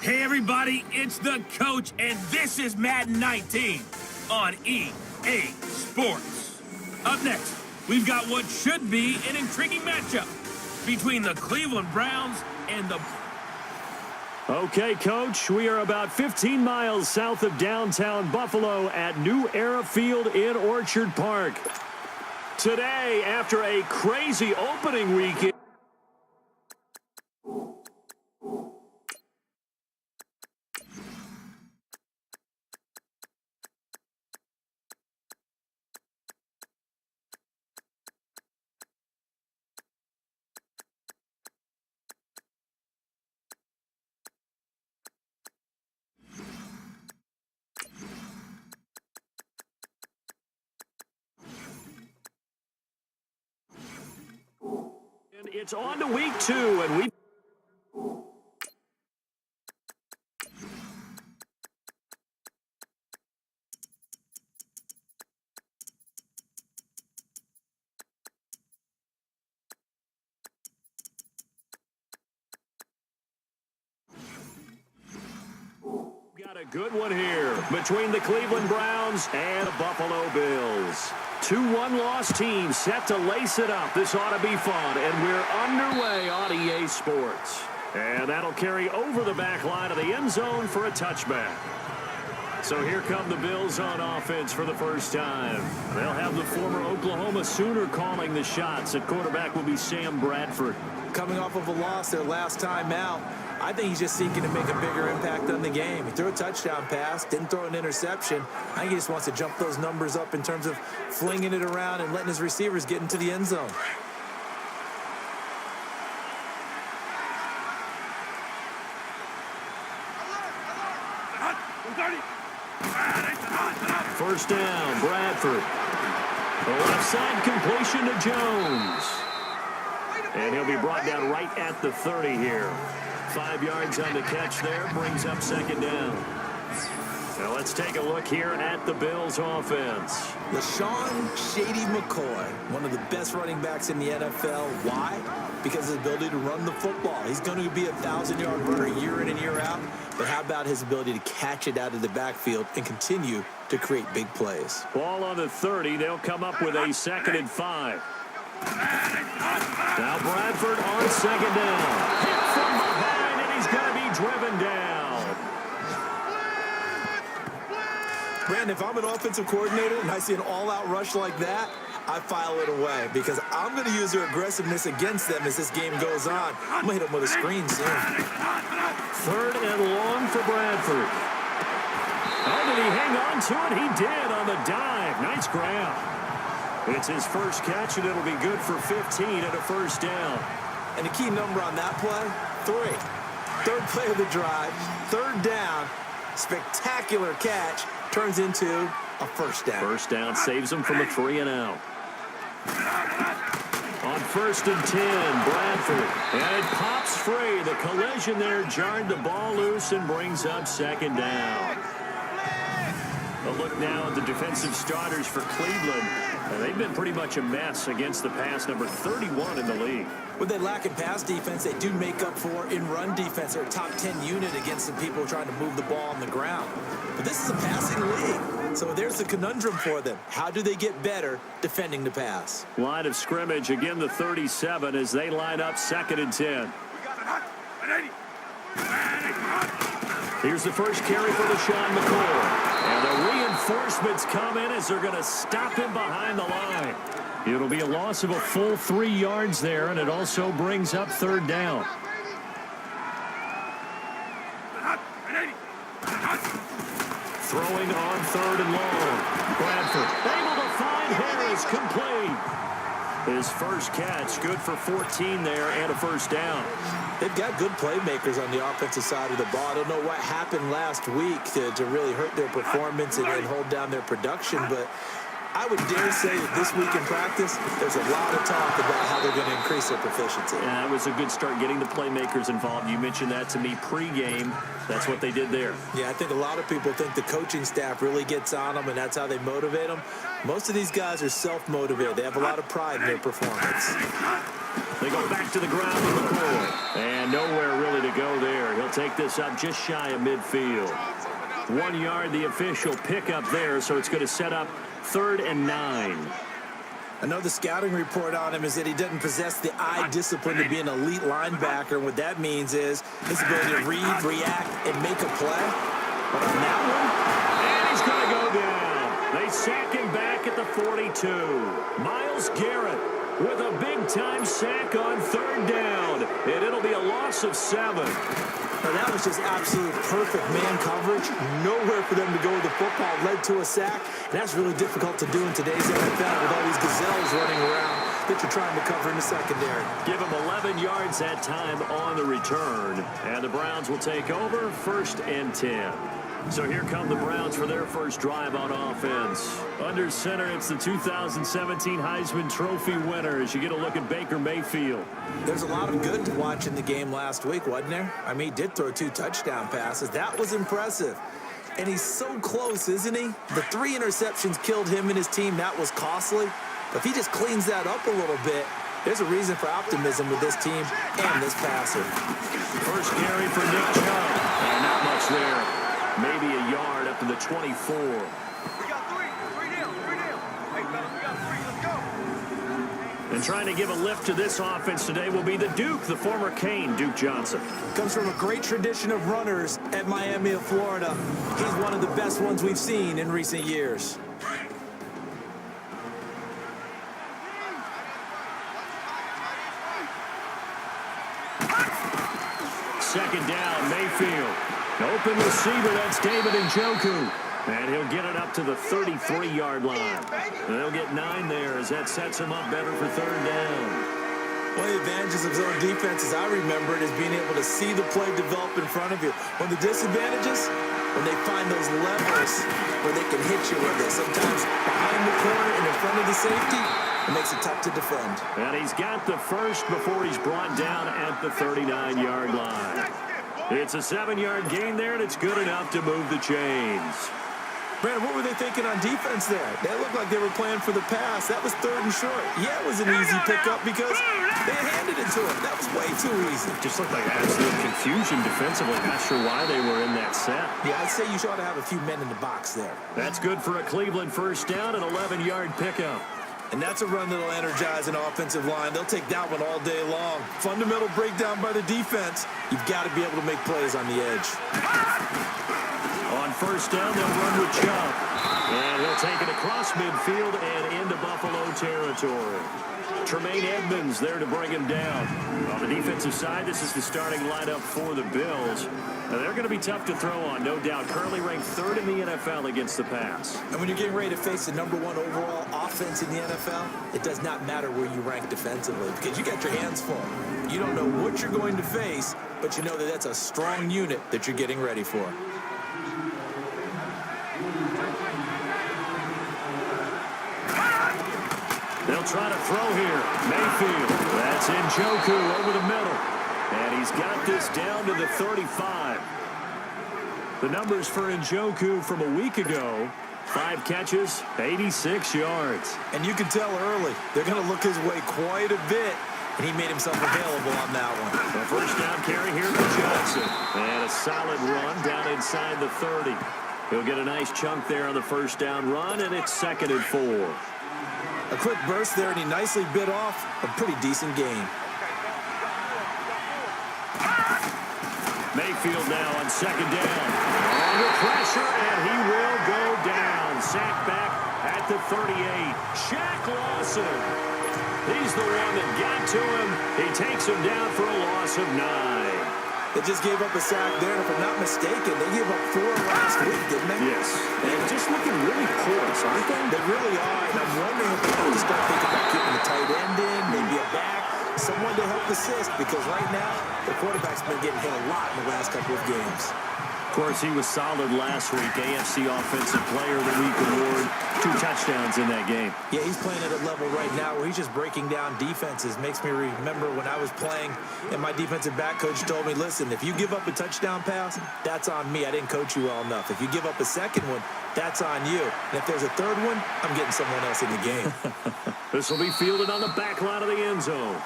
Hey everybody, it's the coach, and this is Madden 19 on EA Sports. Up next, we've got what should be an intriguing matchup between the Cleveland Browns and the... Okay, Coach, we are about 15 miles south of downtown Buffalo at New Era Field in Orchard Park. Today, after a crazy opening weekend... It's on to week 2, and we got a good one here between the Cleveland Browns and the Buffalo Bills. 2 one-loss teams set to lace it up. This ought to be fun, and we're underway on EA Sports. And that'll carry over the back line of the end zone for a touchback. So here come the Bills on offense for the first time. They'll have the former Oklahoma Sooner calling the shots. At quarterback will be Sam Bradford. Coming off of a loss their last time out, I think he's just seeking to make a bigger impact on the game. He threw a touchdown pass, didn't throw an interception. I think he just wants to jump those numbers up in terms of flinging it around and letting his receivers get into the end zone. First down, Bradford. The left side completion to Jones. And he'll be brought down right at the 30 here. 5 yards on the catch there, brings up second down. Now let's take a look here at the Bills offense. LaShawn Shady McCoy, one of the best running backs in the NFL. Why? Because of his ability to run the football. He's going to be a 1,000-yard runner year in and year out. But how about his ability to catch it out of the backfield and continue to create big plays? Ball on the 30. They'll come up with a 2nd and 5. Now Bradford on second down. Hit from behind, and he's going to be driven down. Brandon, if I'm an offensive coordinator and I see an all-out rush like that, I file it away because I'm going to use their aggressiveness against them as this game goes on. I'm going to hit them with a screen soon. 3rd and long for Bradford. Oh, did he hang on to it? He did on the dive. Nice grab. It's his first catch, and it'll be good for 15 and a first down. And the key number on that play, 3. 3rd play of the drive, 3rd down, spectacular catch, turns into a first down. First down saves him from a 3 and out. On 1st and 10, Bradford. And it pops free. The collision there jarred the ball loose and brings up second down. A look now at the defensive starters for Cleveland. They've been pretty much a mess against the pass, number 31 in the league. What they lack in pass defense, they do make up for in run defense. They're a top 10 unit against the people trying to move the ball on the ground. But this is a passing league, so there's the conundrum for them. How do they get better defending the pass? Line of scrimmage, again the 37 as they line up 2nd and 10. Here's the first carry for LaShawn McCoy. And the reinforcements come in as they're going to stop him behind the line. It'll be a loss of a full 3 yards there, and it also brings up 3rd down. Throwing on 3rd and long. Bradford able to find Harris, complete. His first catch, good for 14 there and a first down. They've got good playmakers on the offensive side of the ball. I don't know what happened last week to really hurt their performance and hold down their production, but I would dare say that this week in practice, there's a lot of talk about how they're going to increase their proficiency. Yeah, it was a good start getting the playmakers involved. You mentioned that to me pregame. That's what they did there. Yeah, I think a lot of people think the coaching staff really gets on them, and that's how they motivate them. Most of these guys are self-motivated. They have a lot of pride in their performance. They go back to the ground with McCoy. And nowhere really to go there. He'll take this up just shy of midfield. 1 yard, the official pickup there, so it's going to set up 3rd and 9. Another scouting report on him is that he doesn't possess the eye discipline to be an elite linebacker. And what that means is his ability to read, react, and make a play. But on that one, and he's going to go down. They sack him back at the 42. Myles Garrett with a big-time sack on 3rd down. And it'll be a loss of 7. Now that was just absolute perfect man coverage. Nowhere for them to go with the football. Led to a sack. And that's really difficult to do in today's NFL with all these gazelles running around that you're trying to cover in the secondary. Give him 11 yards that time on the return. And the Browns will take over 1st and 10. So here come the Browns for their first drive on offense. Under center, it's the 2017 Heisman Trophy winner as you get a look at Baker Mayfield. There's a lot of good to watch in the game last week, wasn't there? I mean, he did throw 2 touchdown passes. That was impressive. And he's so close, isn't he? The 3 interceptions killed him and his team. That was costly. But if he just cleans that up a little bit, there's a reason for optimism with this team and this passer. First carry for Nick Chubb. And not much there. Maybe a yard up to the 24. We got 3 down. Hey, fellas, we got 3. Let's go. And trying to give a lift to this offense today will be the Duke, the former Cane, Duke Johnson. Comes from a great tradition of runners at Miami of Florida. He's one of the best ones we've seen in recent years. Second down, Mayfield. Open receiver, that's David Njoku. And he'll get it up to the 33-yard line. And they'll get 9 there as that sets him up better for 3rd down. One of the advantages of zone defense, as I remember it, is being able to see the play develop in front of you. One of the disadvantages, when they find those levers where they can hit you with it. Sometimes behind the corner and in front of the safety, it makes it tough to defend. And he's got the first before he's brought down at the 39-yard line. It's a 7-yard gain there, and it's good enough to move the chains. Brandon, what were they thinking on defense there? They looked like they were playing for the pass. That was 3rd and short. Yeah, it was an easy pickup because they handed it to him. That was way too easy. Just looked like absolute confusion defensively. Not sure why they were in that set. Yeah, I'd say you should ought to have a few men in the box there. That's good for a Cleveland first down, an 11-yard pickup. And that's a run that'll energize an offensive line. They'll take that one all day long. Fundamental breakdown by the defense. You've got to be able to make plays on the edge. On first down, they'll run with Chubb. And he'll take it across midfield and into Buffalo territory. Tremaine Edmonds there to bring him down. On the defensive side, this is the starting lineup for the Bills. Now, they're going to be tough to throw on, no doubt. Currently ranked 3rd in the NFL against the pass. And when you're getting ready to face the #1 overall offense in the NFL, it does not matter where you rank defensively because you got your hands full. You don't know what you're going to face, but you know that that's a strong unit that you're getting ready for. They'll try to throw here. Mayfield. That's Njoku over the middle. And he's got this down to the 35. The numbers for Njoku from a week ago. 5 catches, 86 yards. And you can tell early, they're going to look his way quite a bit. And he made himself available on that one. A first down carry here for Johnson. And a solid run down inside the 30. He'll get a nice chunk there on the first down run, and it's 2nd and 4. A quick burst there, and he nicely bit off a pretty decent gain. Mayfield now on 2nd down. Under pressure, and he will go down. Sacked back at the 38. Shaq Lawson. He's the one that got to him. He takes him down for a loss of 9. They just gave up a sack there, and if I'm not mistaken, they gave up 4 last week, didn't they? Yes. And they're just looking really porous, aren't they? They really are, and I'm wondering if they have to start thinking about getting the tight end in, maybe a back, someone to help assist, because right now, the quarterback's been getting hit a lot in the last couple of games. Of course, he was solid last week. AFC Offensive Player of the Week award. 2 touchdowns in that game. Yeah, he's playing at a level right now where he's just breaking down defenses. Makes me remember when I was playing and my defensive back coach told me, listen, if you give up a touchdown pass, that's on me. I didn't coach you well enough. If you give up a second one, that's on you. And if there's a third one, I'm getting someone else in the game. This will be fielded on the back line of the end zone.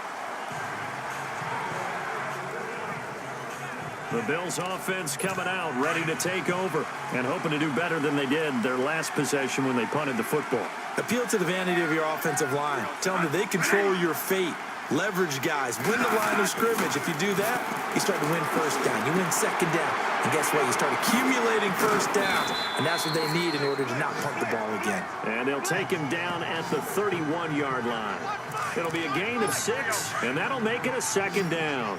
The Bills offense coming out, ready to take over, and hoping to do better than they did their last possession when they punted the football. Appeal to the vanity of your offensive line. Tell them that they control your fate. Leverage guys. Win the line of scrimmage. If you do that, you start to win first down. You win second down. And guess what? You start accumulating first downs. And that's what they need in order to not punt the ball again. And they'll take him down at the 31-yard line. It'll be a gain of 6, and that'll make it a second down.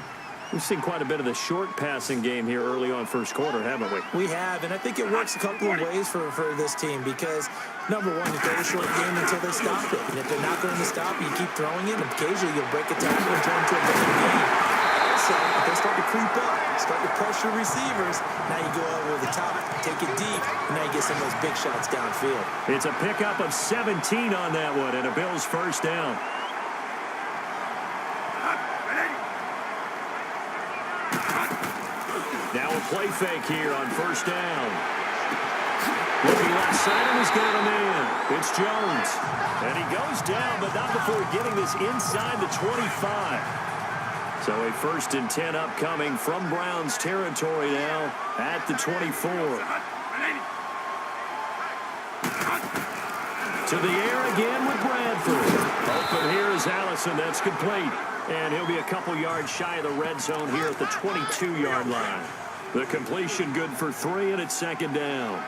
We've seen quite a bit of the short passing game here early on first quarter, haven't we? We have, and I think it works a couple of ways for this team because, number one, you throw the short game until they stop it. And if they're not going to stop it, you keep throwing it, and occasionally you'll break a tackle and turn into a big game. Also, if they start to creep up, start to pressure receivers, now you go over the top, take it deep, and now you get some of those big shots downfield. It's a pickup of 17 on that one, and a Bills first down. Now a play fake here on first down. Looking left side, and he's got a man. It's Jones. And he goes down, but not before getting this inside the 25. So a 1st and 10 upcoming from Browns territory now at the 24. To the air again with Bradford. Open here is Allison. That's complete. And he'll be a couple yards shy of the red zone here at the 22-yard line. The completion good for 3, and it's second down.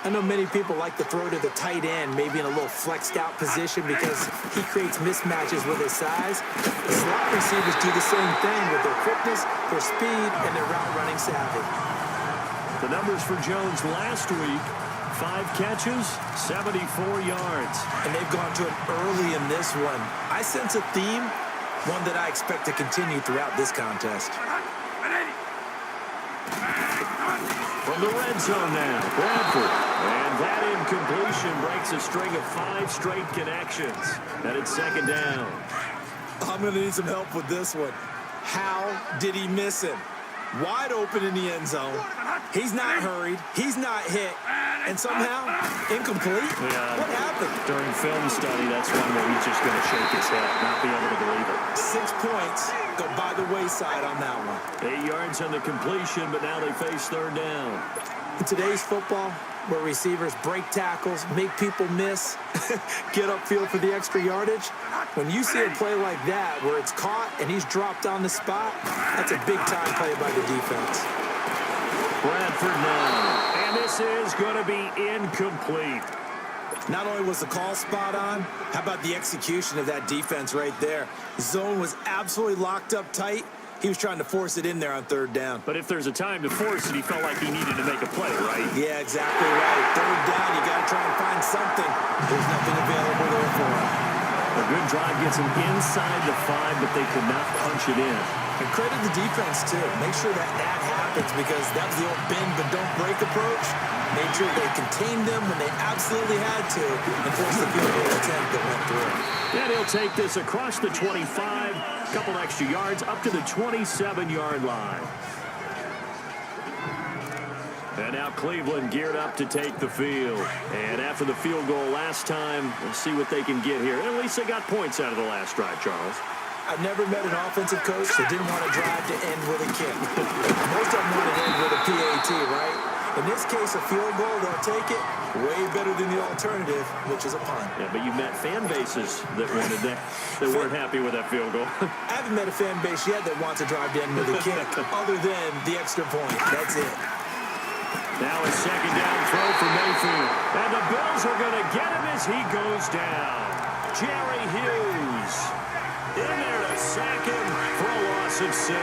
I know many people like to throw to the tight end, maybe in a little flexed out position because he creates mismatches with his size. The slot receivers do the same thing with their quickness, their speed, and their route running savvy. The numbers for Jones last week, 5 catches, 74 yards. And they've gone to it early in this one. I sense a theme, one that I expect to continue throughout this contest. From the red zone now, Bradford. And that incompletion breaks a string of 5 straight connections. And it's second down. I'm going to need some help with this one. How did he miss him? Wide open in the end zone. He's not hurried. He's not hit. And somehow, incomplete? Yeah. What happened? During film study, that's one where he's just going to shake his head, not be able to believe it. 6 points go by the wayside on that one. 8 yards on the completion, but now they face third down. In today's football, where receivers break tackles, make people miss, get upfield for the extra yardage, when you see a play like that where it's caught and he's dropped on the spot, that's a big-time play by the defense. Bradford now. And this is going to be incomplete. Not only was the call spot on, how about the execution of that defense right there? The zone was absolutely locked up tight. He was trying to force it in there on third down. But if there's a time to force it, he felt like he needed to make a play, right? Yeah, exactly right. Third down, you got to try and find something. There's nothing available there for him. A good drive gets him inside the 5, but they could not punch it in. And credit the defense, too. Make sure that happens because that was the old bend but don't break approach. Made sure they contained them when they absolutely had to and forced the field goal attempt that went through. And he'll take this across the 25, a couple extra yards, up to the 27-yard line. And now Cleveland geared up to take the field. And after the field goal last time, we'll see what they can get here. And at least they got points out of the last drive, Charles. I've never met an offensive coach that didn't want to drive to end with a kick. Most of them want to end with a PAT, right? In this case, a field goal, they'll take it. Way better than the alternative, which is a punt. Yeah, but you've met fan bases that wanted that, that weren't happy with that field goal. I haven't met a fan base yet that wants to drive to end with a kick, other than the extra point. That's it. Now a second down throw for Mayfield. And the Bills are going to get him as he goes down. Jerry Hughes in there to sack him for a loss of 6.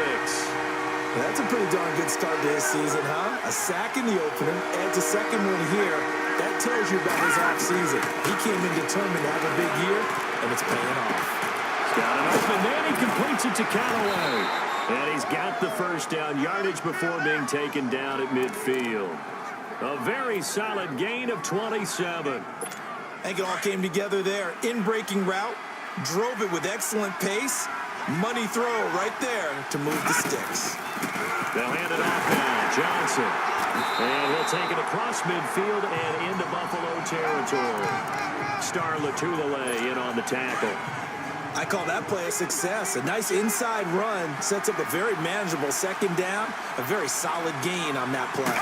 That's a pretty darn good start to his season, huh? A sack in the opener, adds a second one here. That tells you about his offseason. He came in determined to have a big year, and it's paying off. Got it open, then he completes it to Callaway. And he's got the first down yardage before being taken down at midfield. A very solid gain of 27. I think it all came together there. In-breaking route, drove it with excellent pace. Money throw right there to move the sticks. They'll hand it off now. Johnson. And he'll take it across midfield and into Buffalo territory. Star Latulele in on the tackle. I call that play a success. A nice inside run sets up a very manageable second down, a very solid gain on that play.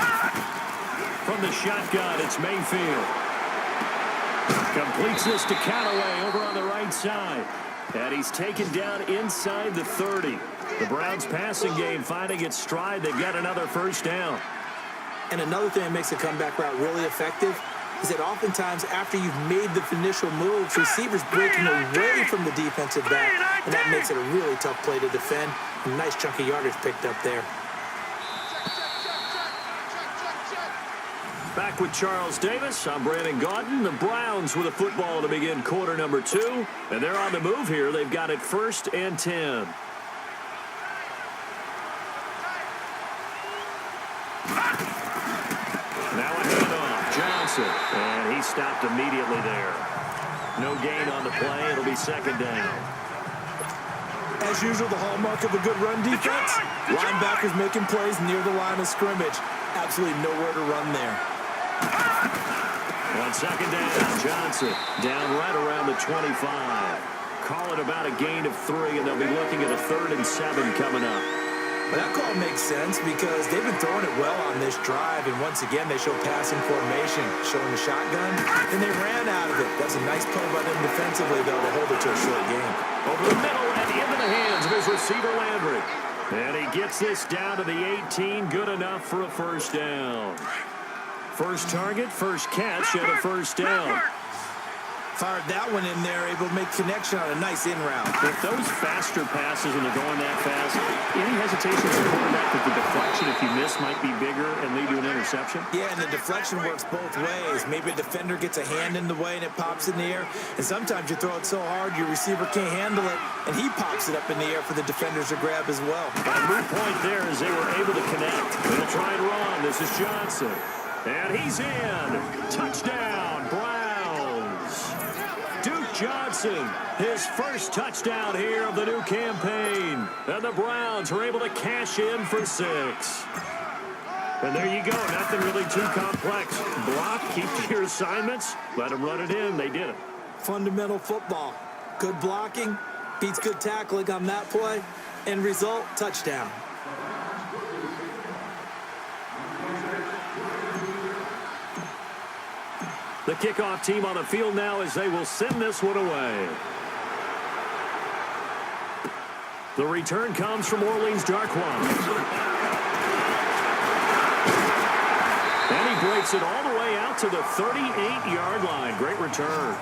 From the shotgun, it's Mayfield. Completes this to Callaway over on the right side. And he's taken down inside the 30. The Browns passing game finding its stride. They've got another first down. And another thing that makes a comeback route really effective is that oftentimes after you've made the initial moves, receivers breaking away from the defensive back, and that makes it a really tough play to defend. A nice chunk of yardage picked up there. Back with Charles Davis, I'm Brandon Gaudin. The Browns with a football to begin quarter number 2, and they're on the move here. They've got it 1st and 10. Now a handoff, Johnson, and he stopped immediately there. No gain on the play. It'll be second down. As usual, the hallmark of a good run defense, linebackers making plays near the line of scrimmage. Absolutely nowhere to run there. On second down, Johnson down right around the 25. Call it about a gain of 3, and they'll be looking at a 3rd and 7 coming up. Well, that call makes sense because they've been throwing it well on this drive, and once again they show passing formation, showing the shotgun, and they ran out of it. That's a nice play by them defensively, though, to hold it to a short game. Over the middle and into the hands of his receiver, Landry. And he gets this down to the 18, good enough for a first down. First target, first catch, and a first down. Fired that one in there, able to make connection on a nice in route. With those faster passes when they're going that fast, any hesitation for the quarterback that the deflection, if you miss, might be bigger and lead to an interception? Yeah, and the deflection works both ways. Maybe a defender gets a hand in the way and it pops in the air, and sometimes you throw it so hard your receiver can't handle it, and he pops it up in the air for the defenders to grab as well. But a moot point there as they were able to connect. They'll try and run. This is Johnson. And he's in. Touchdown, Browns. Duke Johnson, his first touchdown here of the new campaign. And the Browns are able to cash in for 6. And there you go. Nothing really too complex. Block, keep to your assignments, let them run it in. They did it. Fundamental football. Good blocking, beats good tackling on that play. End result, touchdown. The kickoff team on the field now as they will send this one away. The return comes from Orleans Darkwan. And he breaks it all the way out to the 38-yard line. Great return.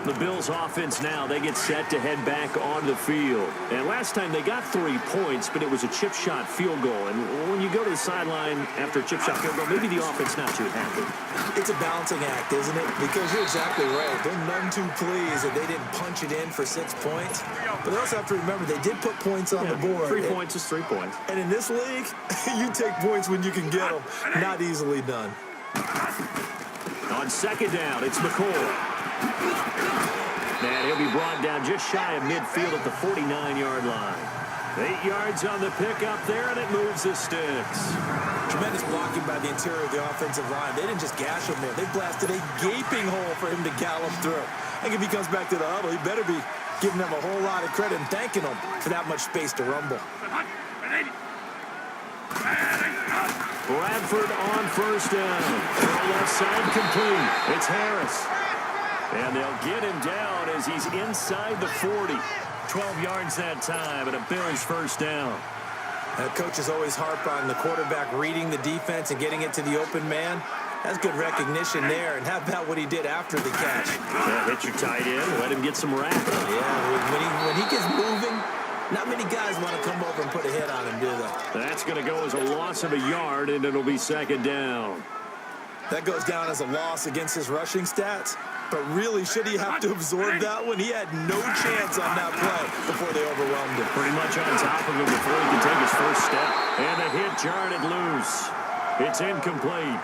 The Bills offense now, they get set to head back on the field. And last time they got 3 points, but it was a chip shot field goal. And when you go to the sideline after a chip shot field goal, maybe the offense not too happy. It's a balancing act, isn't it? Because you're exactly right. They're none too pleased that they didn't punch it in for 6 points. But they also have to remember they did put points on the board. 3 points is 3 points. And in this league, you take points when you can get them. Not easily done. On second down, it's McCoy. And he'll be brought down just shy of midfield at the 49-yard line. 8 yards on the pickup there, and it moves the sticks. Tremendous blocking by the interior of the offensive line. They didn't just gash him there. They blasted a gaping hole for him to gallop through. I think if he comes back to the huddle, he better be giving them a whole lot of credit and thanking them for that much space to rumble. Bradford on first down. Throw left side complete. It's Harris. And they'll get him down as he's inside the 40. 12 yards that time, and a Bills first down. Coaches always harp on the quarterback reading the defense and getting it to the open man. That's good recognition there. And how about what he did after the catch? Yeah, hit your tight end, let him get some rap. Yeah, when he gets moving, not many guys want to come over and put a hit on him, do they? That's going to go as a loss of a yard, and it'll be second down. That goes down as a loss against his rushing stats. But really, should he have to absorb that one? He had no chance on that play before they overwhelmed him. Pretty much on top of him before he can take his first step. And the hit jarred it loose. It's incomplete.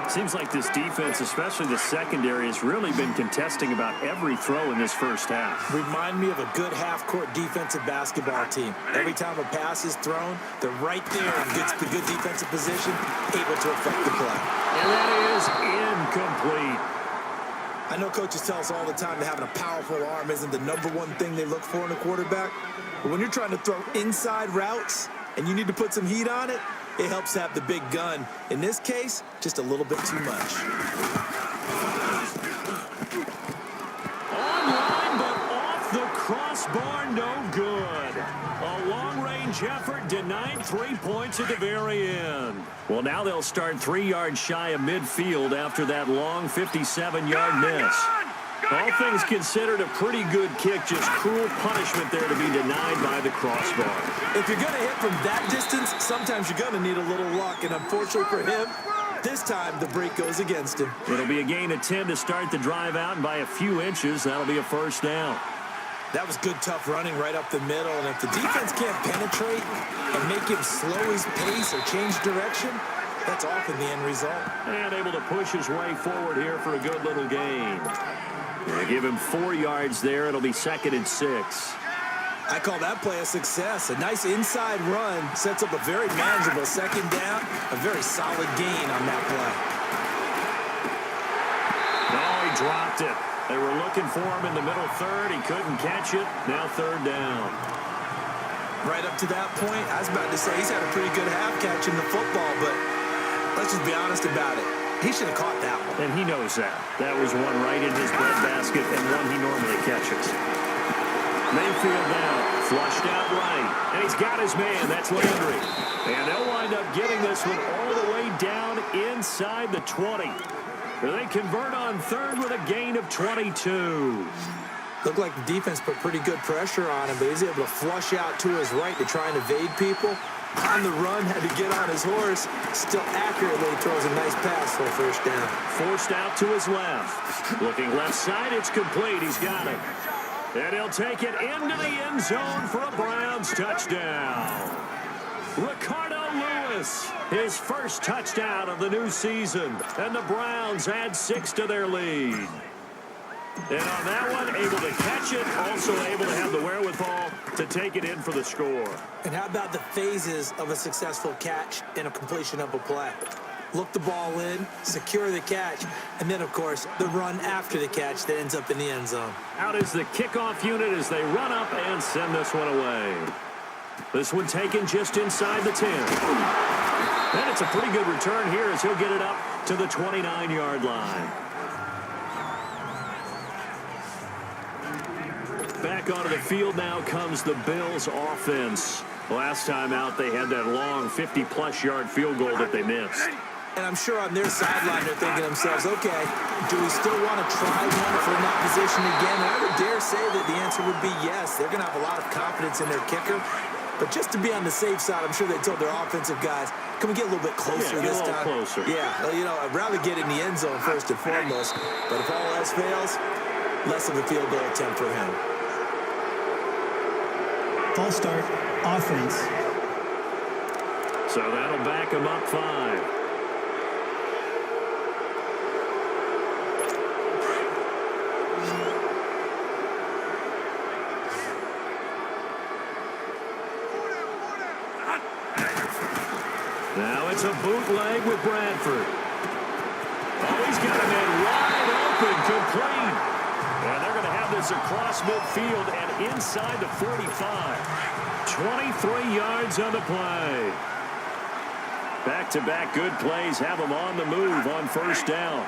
Seems like this defense, especially the secondary, has really been contesting about every throw in this first half. Remind me of a good half-court defensive basketball team. Every time a pass is thrown, they're right there and gets the good defensive position, able to affect the play. And that is incomplete. I know coaches tell us all the time that having a powerful arm isn't the #1 thing they look for in a quarterback. But when you're trying to throw inside routes and you need to put some heat on it, it helps to have the big gun. In this case, just a little bit too much. Online, but off the crossbar, no good. A long-range effort denied 3 points at the very end. Well, now they'll start 3 yards shy of midfield after that long 57-yard miss. All things considered, a pretty good kick, just cruel punishment there to be denied by the crossbar. If you're going to hit from that distance, sometimes you're going to need a little luck, and unfortunately for him, this time the break goes against him. It'll be a gain of 10 to start the drive out, and by a few inches, that'll be a first down. That was good, tough running right up the middle, and if the defense can't penetrate and make him slow his pace or change direction, that's often the end result. And able to push his way forward here for a good little gain. They give him 4 yards there. It'll be 2nd and 6. I call that play a success. A nice inside run sets up a very manageable 2nd down, a very solid gain on that play. Oh, he dropped it. They were looking for him in the middle 3rd. He couldn't catch it. Now 3rd down. Right up to that point, I was about to say he's had a pretty good half catching the football, but let's just be honest about it. He should have caught that one. And he knows that. That was one right in his breadbasket and one he normally catches. Mayfield now, flushed out right. And he's got his man. That's Landry. And they'll wind up getting this one all the way down inside the 20. They convert on 3rd with a gain of 22. Looked like the defense put pretty good pressure on him, but he's able to flush out to his right to try and evade people. On the run, had to get on his horse. Still accurately throws a nice pass for a first down. Forced out to his left. Looking left side, it's complete. He's got it. And he'll take it into the end zone for a Browns touchdown. Ricardo Lewis, his first touchdown of the new season. And the Browns add 6 to their lead. And on that one, able to catch it, also able to have the wherewithal to take it in for the score. And how about the phases of a successful catch and a completion of a play? Look the ball in, secure the catch, and then, of course, the run after the catch that ends up in the end zone. Out is the kickoff unit as they run up and send this one away. This one taken just inside the 10. And it's a pretty good return here as he'll get it up to the 29-yard line. Back onto the field now comes the Bills offense. Last time out, they had that long 50-plus yard field goal that they missed. And I'm sure on their sideline, they're thinking to themselves, okay, do we still want to try one if we're in that position again? And I would dare say that the answer would be yes. They're going to have a lot of confidence in their kicker. But just to be on the safe side, I'm sure they told their offensive guys, can we get a little bit closer this time? Closer. Yeah, well, you know, I'd rather get in the end zone first and foremost. But if all else fails, less of a field goal attempt for him. False start, offense. So that'll back him up 5. Now it's a bootleg with Bradford. Oh, he's got a man wide open, complete. And they're going to have this across midfield and inside the 45. 23 yards on the play. Back-to-back good plays have them on the move on first down.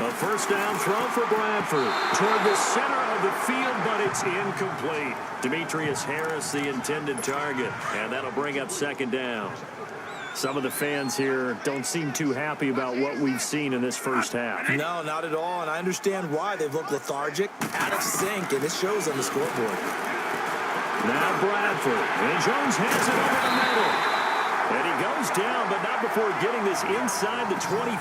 A first down throw for Bradford toward the center of the field, but it's incomplete. Demetrius Harris, the intended target, and that'll bring up second down. Some of the fans here don't seem too happy about what we've seen in this first half. No, not at all, and I understand why. They've looked lethargic, out of sync, and it shows on the scoreboard. Now Bradford, and Jones has it over the middle. And he goes down, but not before getting this inside the 25.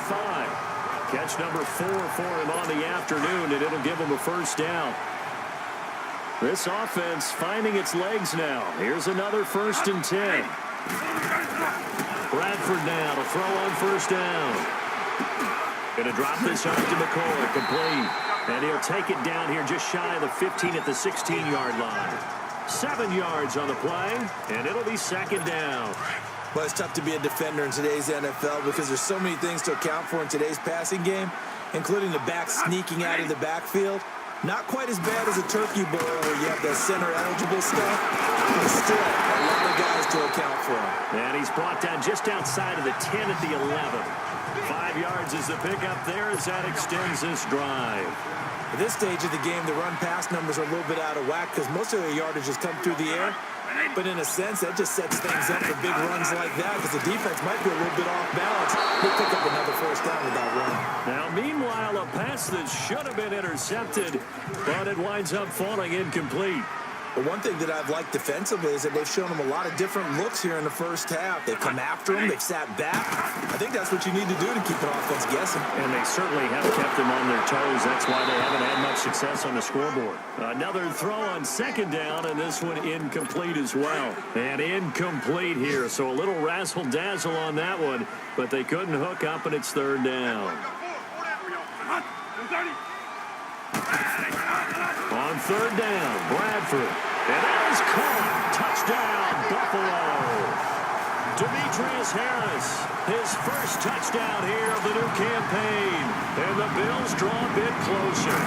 Catch number 4 for him on the afternoon, and it'll give him a first down. This offense finding its legs now. Here's another 1st and 10. Bradford now to throw on first down. Going to drop this off to McCoy, complete. And he'll take it down here just shy of the 15 at the 16-yard line. 7 yards on the play, and it'll be second down. Well, it's tough to be a defender in today's NFL because there's so many things to account for in today's passing game, including the back sneaking out of the backfield. Not quite as bad as a turkey bowl where you have the center-eligible stuff, but still a lot of guys to account for. And he's brought down just outside of the 10 at the 11. 5 yards is the pickup there as that extends this drive. At this stage of the game, the run-pass numbers are a little bit out of whack because most of the yardage has come through the air. But in a sense, that just sets things up for big runs like that because the defense might be a little bit off balance. They'll pick up another first down with that run. Now, meanwhile, a pass that should have been intercepted, but it winds up falling incomplete. But one thing that I've liked defensively is that they've shown them a lot of different looks here in the first half. They've come after him. They've sat back. I think that's what you need to do to keep an offense guessing. And they certainly have kept them on their toes. That's why they haven't had much success on the scoreboard. Another throw on second down, and this one incomplete as well. And incomplete here, so a little razzle-dazzle on that one, but they couldn't hook up, and it's third down. On third down, Bradford. And that is caught. Touchdown, Buffalo. Demetrius Harris, his first touchdown here of the new campaign. And the Bills draw a bit closer.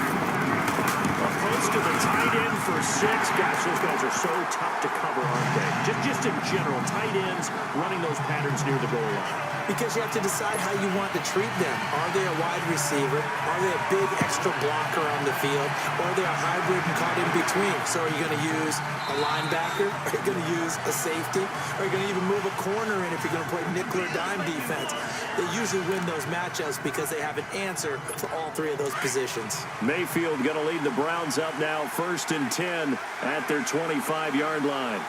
A post to the tight end for 6. Gosh, those guys are so tough to cover, aren't they? Just in general, tight ends running those patterns near the goal line. Because you have to decide how you want to treat them. Are they a wide receiver? Are they a big extra blocker on the field? Or are they a hybrid and caught in between? So are you going to use a linebacker? Are you going to use a safety? Are you going to even move a corner in if you're going to play nickel or dime defense? They usually win those matchups because they have an answer for all 3 of those positions. Mayfield going to lead the Browns up now, 1st and 10 at their 25-yard line.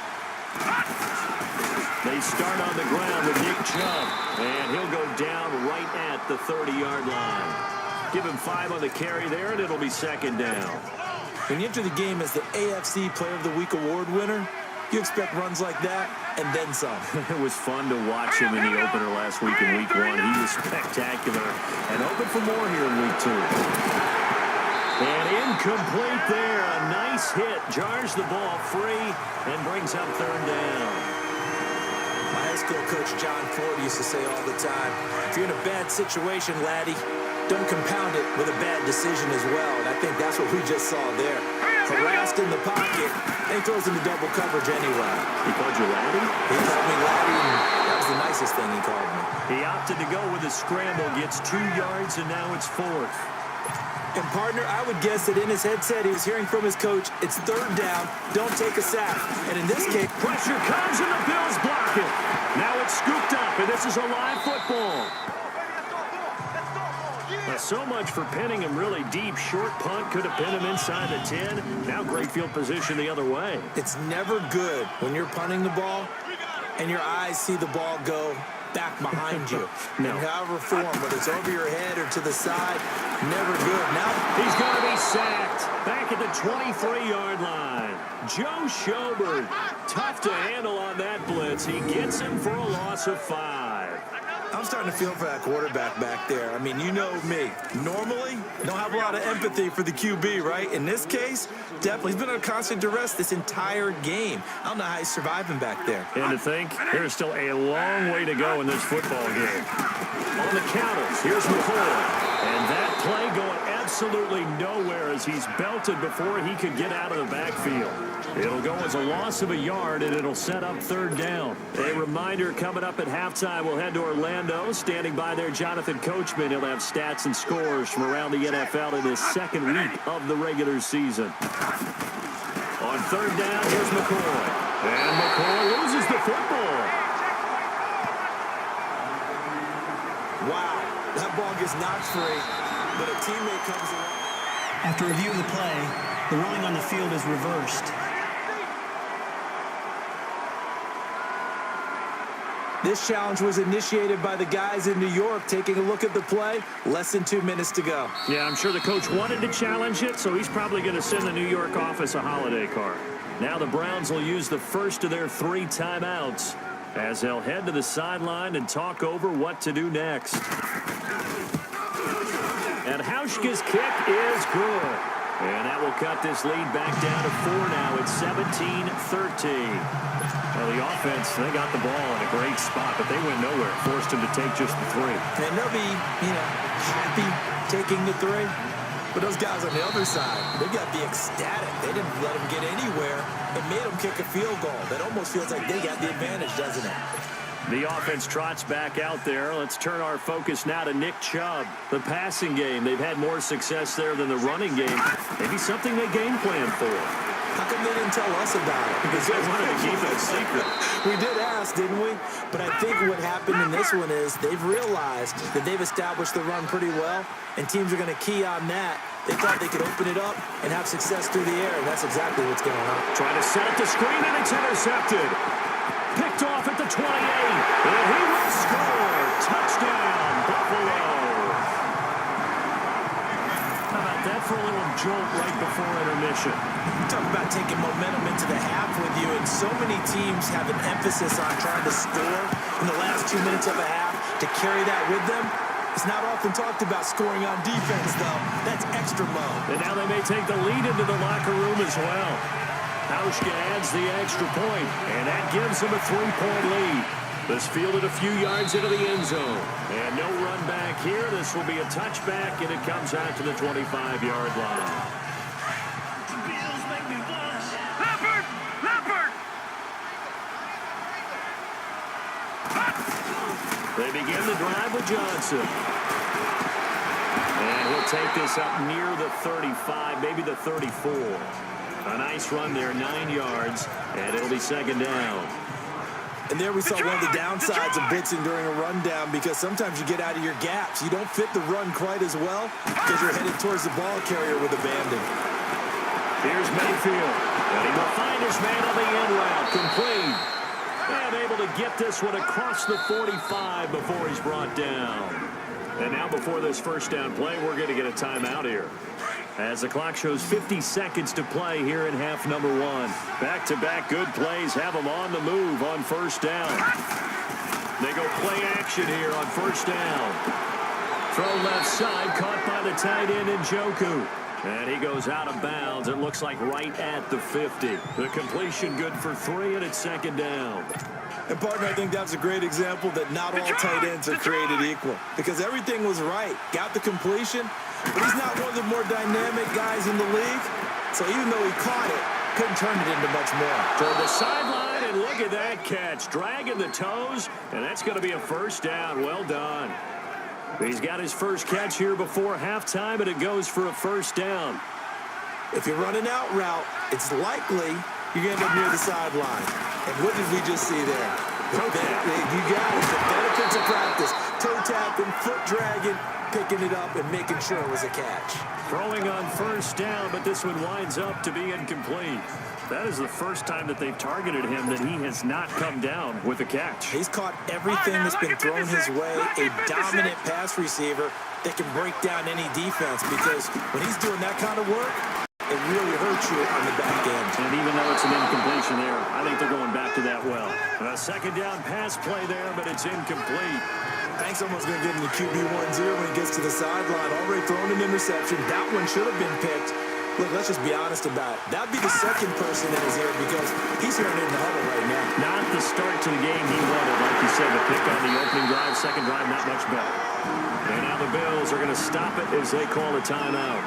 They start on the ground with Nick Chubb, and he'll go down right at the 30-yard line. Give him 5 on the carry there, and it'll be second down. When you enter the game as the AFC Player of the Week award winner, you expect runs like that and then some. It was fun to watch him in the opener last week in Week 1. He was spectacular and open for more here in Week 2. And incomplete there. A nice hit. Jars the ball free and brings up third down. My high school coach, John Ford, used to say all the time, if you're in a bad situation, laddie, don't compound it with a bad decision as well. And I think that's what we just saw there. Harassed in the pocket, and he throws into double coverage anyway. He called you laddie? He called me laddie, and that was the nicest thing he called me. He opted to go with a scramble, gets 2 yards, and now it's 4th. And, partner, I would guess that in his headset he was hearing from his coach, it's third down, don't take a sack. And in this case, pressure comes and the Bills block it. Now it's scooped up, and this is a live football. So much for pinning him really deep. Short punt could have pinned him inside the 10. Now great field position the other way. It's never good when you're punting the ball and your eyes see the ball go back behind you. No. In however form, whether it's over your head or to the side, never good. Now he's going to be sacked back at the 23-yard line. Joe Schobert, tough to handle on that blitz. He gets him for a loss of 5. I'm starting to feel for that quarterback back there. I mean, you know me. Normally, don't have a lot of empathy for the QB, right? In this case, definitely. He's been under constant duress this entire game. I don't know how he's surviving back there. And to think, there's still a long way to go in this football game. On the counters, here's McCoy. And that play going absolutely nowhere as he's belted before he could get out of the backfield. It'll go as a loss of a yard, and it'll set up third down. A reminder coming up at halftime, we'll head to Orlando. Standing by there, Jonathan Coachman. He'll have stats and scores from around the NFL in his second week of the regular season. On third down, here's McCoy. And McCoy loses the football. Wow, that ball gets knocked free, but a teammate comes along. After review of the play, the ruling on the field is reversed. This challenge was initiated by the guys in New York. Taking a look at the play, less than 2 minutes to go. Yeah, I'm sure the coach wanted to challenge it, so he's probably going to send the New York office a holiday card. Now the Browns will use the first of their 3 timeouts as they'll head to the sideline and talk over what to do next. And Hauschka's kick is good. And that will cut this lead back down to 4 now. It's 17-13. Well, the offense, they got the ball in a great spot, but they went nowhere. Forced him to take just the 3. And they'll be, happy taking the 3. But those guys on the other side, they got to be ecstatic. They didn't let them get anywhere and made them kick a field goal. That almost feels like they got the advantage, doesn't it? The offense trots back out there. Let's turn our focus now to Nick Chubb. The passing game, they've had more success there than the running game. Maybe something they game plan for. How come they didn't tell us about it? Because they wanted to keep it a secret. We did ask, didn't we? But I think what happened in this one is they've realized that they've established the run pretty well, and teams are going to key on that. They thought they could open it up and have success through the air, and that's exactly what's going on. Trying to set up the screen, and it's intercepted. Picked off at the 28, and he will score. Touchdown, Buffalo. How about that for a little jolt right before intermission? Talk about taking momentum into the half with you, and so many teams have an emphasis on trying to score in the last 2 minutes of a half to carry that with them. It's not often talked about scoring on defense, though. That's extra mode. And now they may take the lead into the locker room as well. Hauschka adds the extra point, and that gives them a 3-point lead. This fielded a few yards into the end zone. And no run back here. This will be a touchback, and it comes out to the 25-yard line. They begin the drive with Johnson. And he'll take this up near the 35, maybe the 34. A nice run there, 9 yards, and it'll be second down. And there we saw one of the downsides of blitzing during a rundown, because sometimes you get out of your gaps. You don't fit the run quite as well because you're headed towards the ball carrier with abandon. Here's Mayfield, and he will find his man on the end route, complete. And able to get this one across the 45 before he's brought down. And now before this first down play, we're going to get a timeout here. As the clock shows 50 seconds to play here in half number 1. Back-to-back good plays have them on the move on first down. They go play action here on first down. Throw left side, caught by the tight end Njoku. And he goes out of bounds. It looks like right at the 50. The completion good for 3, and it's second down. And, partner, I think that's a great example that not all tight ends are created equal, because everything was right. Got the completion, but he's not one of the more dynamic guys in the league. So even though he caught it, couldn't turn it into much more. Toward the sideline, and look at that catch. Dragging the toes, and that's going to be a first down. Well done. He's got his first catch here before halftime, and it goes for a first down. If you're running out route, it's likely you're going to end up near the sideline. And what did we just see there? You got it. The benefits of practice. Toe tapping, foot dragging, picking it up, and making sure it was a catch. Throwing on first down, but this one winds up to be incomplete. That is the first time that they've targeted him that he has not come down with a catch. He's caught everything that's been thrown his way. A dominant pass receiver that can break down any defense, because when he's doing that kind of work, it really hurts you on the back end. And even though it's an incompletion there, I think they're going back to that well. A second down pass play there, but it's incomplete. Hank's almost going to get him the QB1-0 when he gets to the sideline. Already thrown an interception. That one should have been picked. Look, let's just be honest about it. That'd be the second person in his ear, because he's hearing it in the huddle right now. Not the start to the game he wanted. Like you said, the pick on the opening drive, second drive, not much better. And now the Bills are going to stop it as they call a timeout.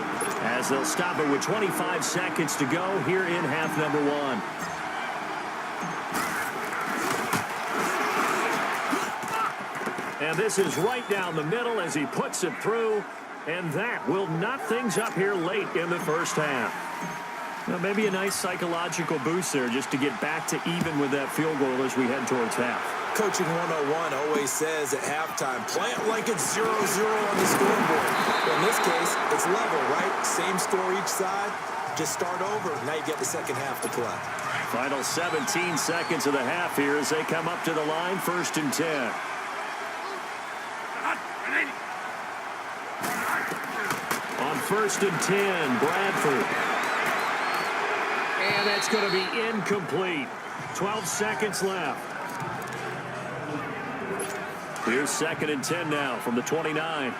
As they'll stop it with 25 seconds to go here in half number 1. And this is right down the middle as he puts it through. And that will knot things up here late in the first half. Now, maybe a nice psychological boost there just to get back to even with that field goal as we head towards half. Coaching 101 always says at halftime, play it like it's 0-0 on the scoreboard. Well, in this case, it's level, right? Same score each side. Just start over. Now you get the second half to play. Final 17 seconds of the half here as they come up to the line, 1st and 10. On 1st and 10, Bradford. And that's going to be incomplete. 12 seconds left. Here's 2nd and 10 now from the 29.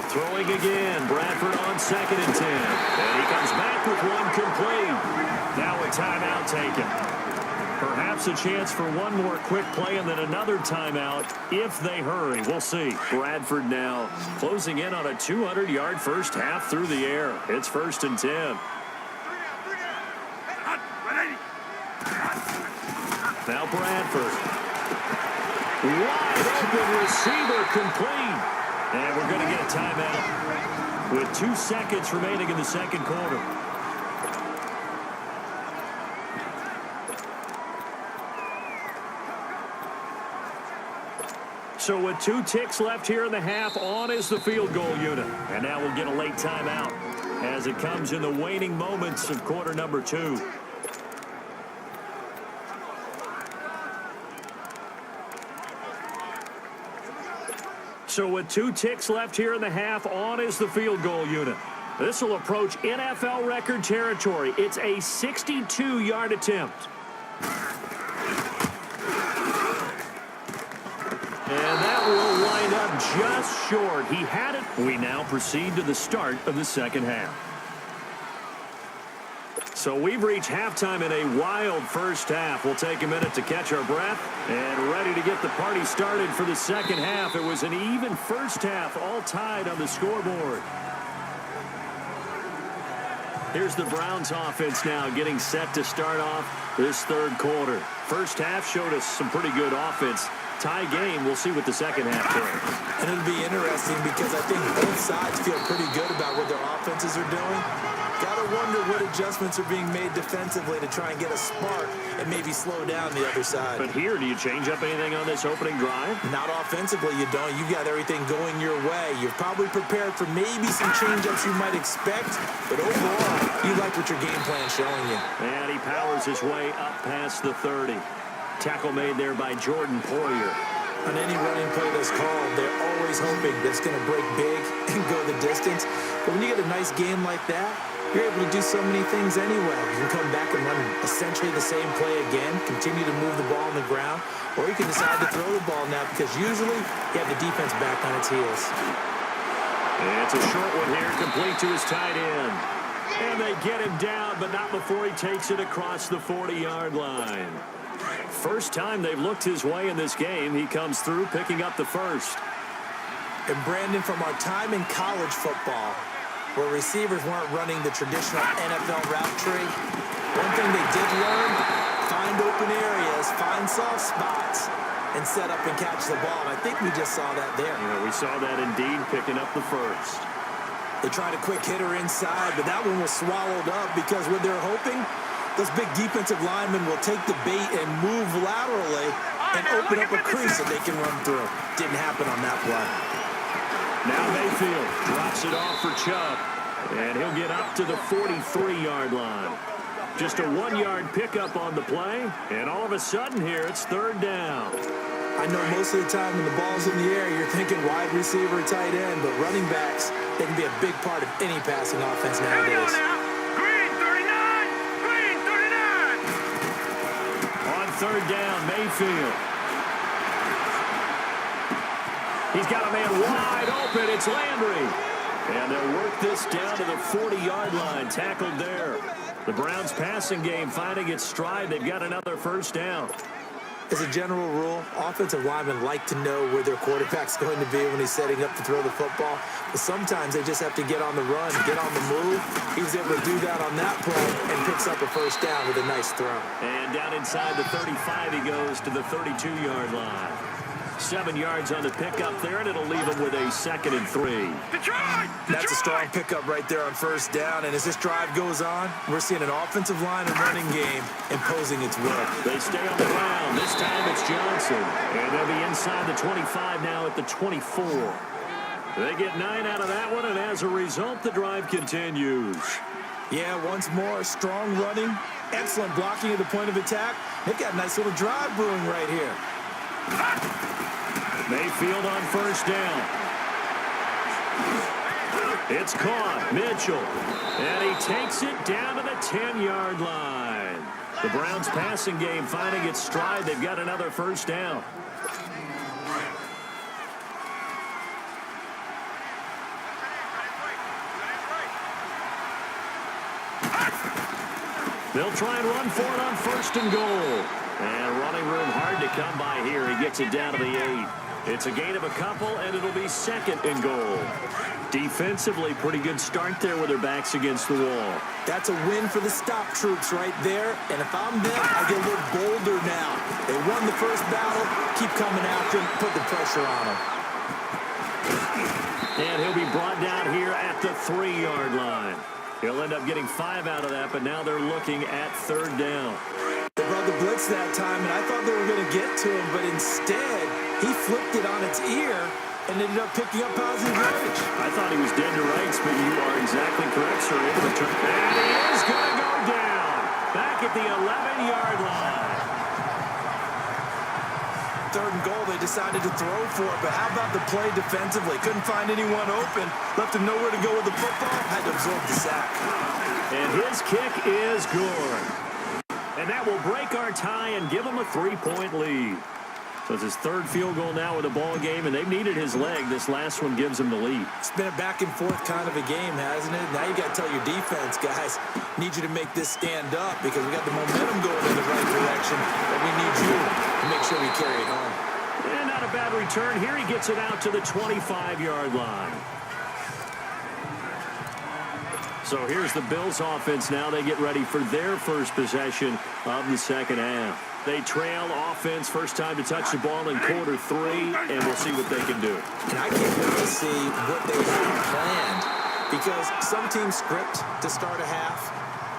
Throwing again. Bradford on 2nd and 10. And he comes back with one complete. Now a timeout taken. Perhaps a chance for one more quick play and then another timeout if they hurry. We'll see. Bradford now closing in on a 200-yard first half through the air. It's 1st and 10. Now Bradford. Wide open receiver complete. And we're going to get a timeout with 2 seconds remaining in the second quarter. So with 2 ticks left here in the half, on is the field goal unit. And now we'll get a late timeout as it comes in the waning moments of quarter number 2. So with 2 ticks left here in the half, on is the field goal unit. This will approach NFL record territory. It's a 62-yard attempt. And that will wind up just short. He had it. We now proceed to the start of the second half. So we've reached halftime in a wild first half. We'll take a minute to catch our breath and ready to get the party started for the second half. It was an even first half, all tied on the scoreboard. Here's the Browns offense now getting set to start off this third quarter. First half showed us some pretty good offense. Tie game. We'll see what the second half brings. And it'll be interesting because I think both sides feel pretty good about what their offenses are doing. Gotta wonder what adjustments are being made defensively to try and get a spark and maybe slow down the other side. But here, do you change up anything on this opening drive? Not offensively, you don't. You've got everything going your way. You're probably prepared for maybe some change-ups you might expect, but overall, you like what your game plan is showing you. And he powers his way up past the 30. Tackle made there by Jordan Poyer. On any running play that's called, they're always hoping that it's going to break big and go the distance. But when you get a nice game like that, you're able to do so many things anyway. You can come back and run essentially the same play again, continue to move the ball on the ground, or you can decide to throw the ball now because usually you have the defense back on its heels. And it's a short one here, complete to his tight end. And they get him down, but not before he takes it across the 40-yard line. First time they've looked his way in this game. He comes through picking up the first. And Brandon, from our time in college football, where receivers weren't running the traditional NFL route tree, one thing they did learn, find open areas, find soft spots, and set up and catch the ball. And I think we just saw that there. Yeah, we saw that indeed, picking up the first. They tried a quick hitter inside, but that one was swallowed up because what they're hoping, those big defensive linemen will take the bait and move laterally and open up a crease that they can run through. Didn't happen on that play. Now Mayfield drops it off for Chubb, and he'll get up to the 43-yard line. Just a 1-yard pickup on the play, and all of a sudden here it's third down. I know most of the time when the ball's in the air, you're thinking wide receiver, tight end, but running backs, they can be a big part of any passing offense nowadays. Green 39! Green 39! On third down, Mayfield. He's got a man wide open. It's Landry. And they'll work this down to the 40-yard line. Tackled there. The Browns passing game finding its stride. They've got another first down. As a general rule, offensive linemen like to know where their quarterback's going to be when he's setting up to throw the football. But sometimes they just have to get on the run, get on the move. He was able to do that on that play and picks up a first down with a nice throw. And down inside the 35, he goes to the 32-yard line. 7 yards on the pickup there, and it'll leave him with a 2nd and 3. That's a strong pickup right there on first down. And as this drive goes on, we're seeing an offensive line and running game imposing its will. They stay on the ground. This time it's Johnson. And they'll be inside the 25 now at the 24. They get 9 out of that one, and as a result, the drive continues. Yeah, once more, strong running, excellent blocking at the point of attack. They've got a nice little drive brewing right here. Mayfield on first down. It's caught. Mitchell. And he takes it down to the 10-yard line. The Browns passing game finding its stride. They've got another first down. They'll try and run for it on first and goal. And running room hard to come by here. He gets it down to the 8. It's a gain of a couple, and it'll be second and goal. Defensively, pretty good start there with their backs against the wall. That's a win for the stop troops right there. And if I'm them, I get a little bolder now. They won the first battle. Keep coming after him. Put the pressure on him. And he'll be brought down here at the 3-yard line. He'll end up getting 5 out of that, but now they're looking at third down. They brought the blitz that time, and I thought they were going to get to him, but instead, he flipped it on its ear and ended up picking up positive yardage. I thought he was dead to rights, but you are exactly correct, sir. Able to turn. And he is going to go down. Back at the 11-yard line. Third and goal, they decided to throw for it, but how about the play defensively? Couldn't find anyone open, left him nowhere to go with the football, had to absorb the sack. And his kick is good. And that will break our tie and give him a 3-point lead. So it's his third field goal now with the ball game, and they've needed his leg. This last one gives him the lead. It's been a back-and-forth kind of a game, hasn't it? Now you got to tell your defense, guys, need you to make this stand up because we got the momentum going in the right direction, but we need you to make sure we carry it home. And not a bad return. Here he gets it out to the 25-yard line. So here's the Bills offense now. They get ready for their first possession of the second half. They trail offense, first time to touch the ball in quarter 3, and we'll see what they can do. And I can't wait to see what they have planned because some teams script to start a half.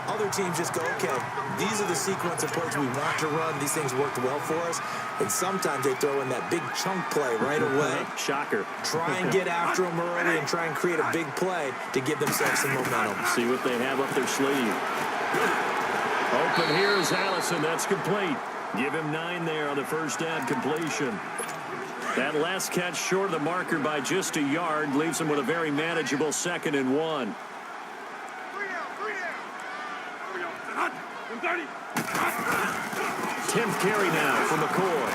Other teams just go, okay, these are the sequence of plays we want to run. These things worked well for us. And sometimes they throw in that big chunk play right away. Shocker. Try and get after them early and try and create a big play to give themselves some momentum. See what they have up their sleeve. Open here is Allison. That's complete. Give him 9 there on the first down completion. That last catch short of the marker by just a yard leaves him with a very manageable 2nd and 1. 10th carry now for McCoy.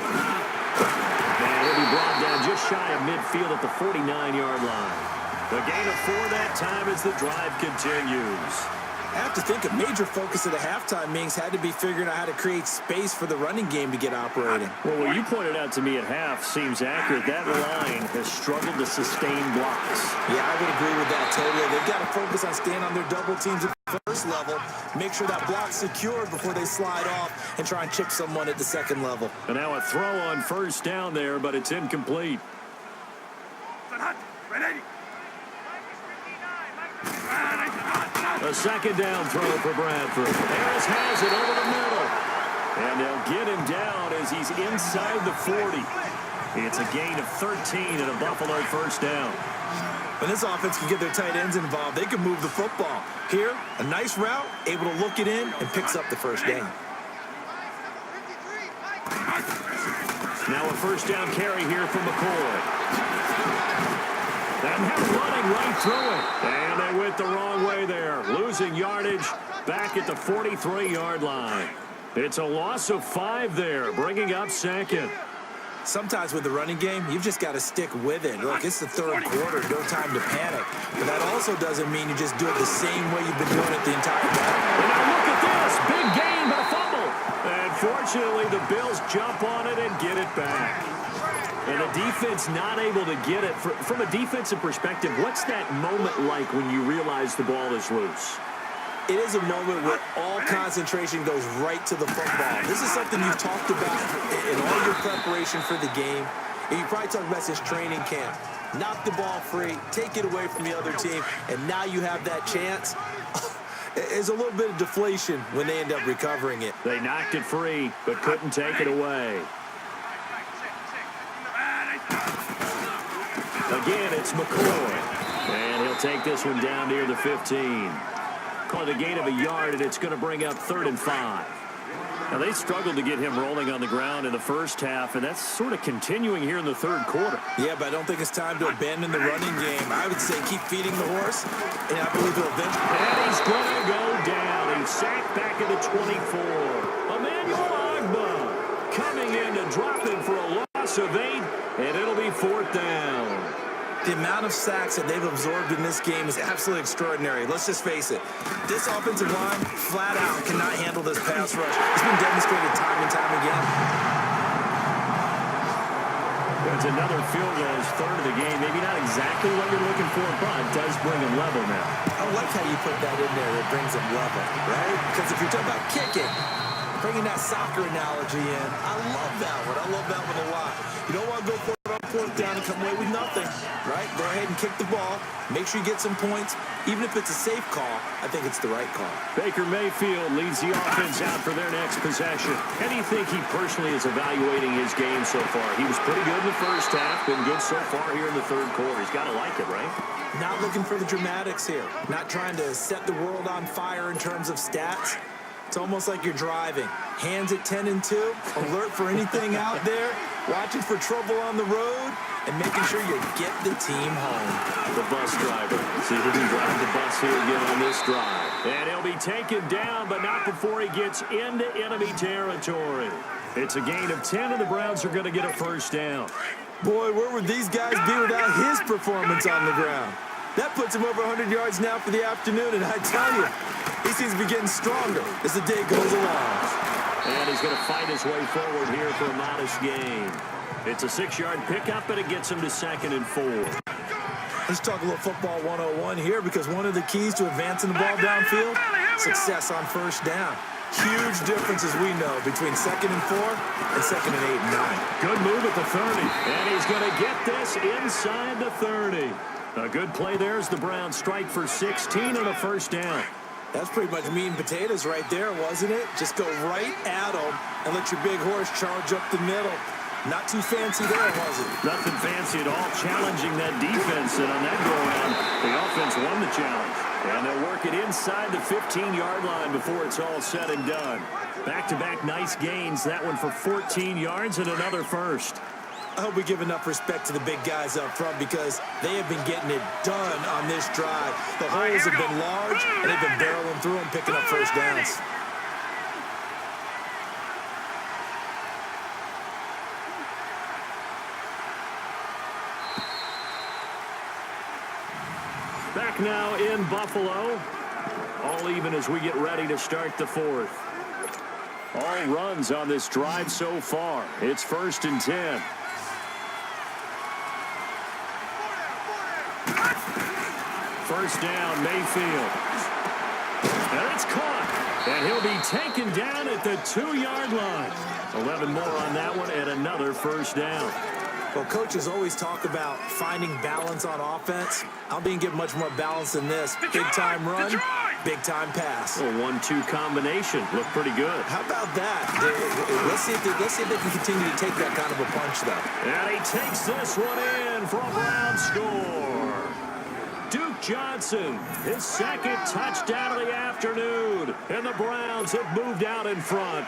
And he'll be brought down just shy of midfield at the 49-yard line. The gain of 4 that time as the drive continues. I have to think a major focus of the halftime meetings had to be figuring out how to create space for the running game to get operating. Well, what you pointed out to me at half seems accurate. That line has struggled to sustain blocks. Yeah, I would agree with that totally. They've got to focus on staying on their double teams at the first level, make sure that block's secured before they slide off and try and chip someone at the second level. And now a throw on first down there, but it's incomplete. A second down throw for Bradford. Harris has it over the middle. And they'll get him down as he's inside the 40. It's a gain of 13 and a Buffalo first down. When this offense can get their tight ends involved, they can move the football. Here, a nice route, able to look it in, and picks up the first down. Now a first down carry here from McCoy. And they're running right through it. And they went the wrong way there. Losing yardage back at the 43-yard line. It's a loss of 5 there, bringing up second. Sometimes with the running game, you've just got to stick with it. Look, it's the third quarter, no time to panic. But that also doesn't mean you just do it the same way you've been doing it the entire time. And now look at this. Big gain, but a fumble. And fortunately, the Bills jump on it and get it back. And the defense not able to get it. From a defensive perspective, what's that moment like when you realize the ball is loose? It is a moment where all concentration goes right to the football. This is something you've talked about in all your preparation for the game. And you probably talked about this training camp. Knock the ball free, take it away from the other team, and now you have that chance. There's a little bit of deflation when they end up recovering it. They knocked it free, but couldn't take it away. Again, it's McCoy. And he'll take this one down near the 15. Call it a gain of a yard, and it's going to bring up 3rd and 5. Now, they struggled to get him rolling on the ground in the first half, and that's sort of continuing here in the third quarter. Yeah, but I don't think it's time to abandon the running game. I would say keep feeding the horse, and I believe he'll eventually. And he's going to go down. He's sacked back at the 24. loss of 8, and it'll be 4th down. The amount of sacks that they've absorbed in this game is absolutely extraordinary. Let's just face it. This offensive line, flat out, cannot handle this pass rush. It's been demonstrated time and time again. There's another field goal, his 3rd of the game. Maybe not exactly what you're looking for, but does bring them level now. I like how you put that in there. It brings them level, right? Because if you're talking about kicking, bringing that soccer analogy in, I love that one. I love that one a lot. You don't want to go for it on 4th down and come away with nothing, right? Go ahead and kick the ball. Make sure you get some points. Even if it's a safe call, I think it's the right call. Baker Mayfield leads the offense out for their next possession. How do you think he personally is evaluating his game so far? He was pretty good in the first half, been good so far here in the 3rd quarter. He's got to like it, right? Not looking for the dramatics here. Not trying to set the world on fire in terms of stats. It's almost like you're driving. Hands at 10 and 2, alert for anything out there, watching for trouble on the road, and making sure you get the team home. The bus driver. See if he can drive the bus here again on this drive. And he'll be taken down, but not before he gets into enemy territory. It's a gain of 10, and the Browns are going to get a 1st down. Boy, where would these guys be without his performance on the ground? That puts him over 100 yards now for the afternoon, and I tell you, he seems to be getting stronger as the day goes along. And he's going to fight his way forward here for a modest gain. It's a 6-yard pickup, and it gets him to 2nd and 4. Let's talk a little football 101 here, because one of the keys to advancing the ball downfield, success on 1st down. Huge difference, as we know, between 2nd and 4 and 2nd and 8 and 9. Good move at the 30, and he's going to get this inside the 30. A good play there as the Browns strike for 16 and a 1st down. That's pretty much meat and potatoes right there, wasn't it? Just go right at them and let your big horse charge up the middle. Not too fancy there, was it? Nothing fancy at all, challenging that defense, and on that go-around, the offense won the challenge. And they'll work it inside the 15-yard line before it's all said and done. Back-to-back nice gains, that one for 14 yards and another 1st. I hope we give enough respect to the big guys up front, because they have been getting it done on this drive. The holes have been large, and they've been barreling through them, picking up 1st downs. Back now in Buffalo. All even as we get ready to start the 4th. All runs on this drive so far. It's 1st and 10. First down, Mayfield. And it's caught. And he'll be taken down at the 2-yard line. 11 more on that one, and another 1st down. Well, coaches always talk about finding balance on offense. I don't think you get much more balance than this. Big-time run, big-time pass. A 1-2 combination. Looked pretty good. How about that? Let's see if they can continue to take that kind of a punch, though. And he takes this one in for a Brown score. Duke Johnson, his 2nd touchdown of the afternoon. And the Browns have moved out in front.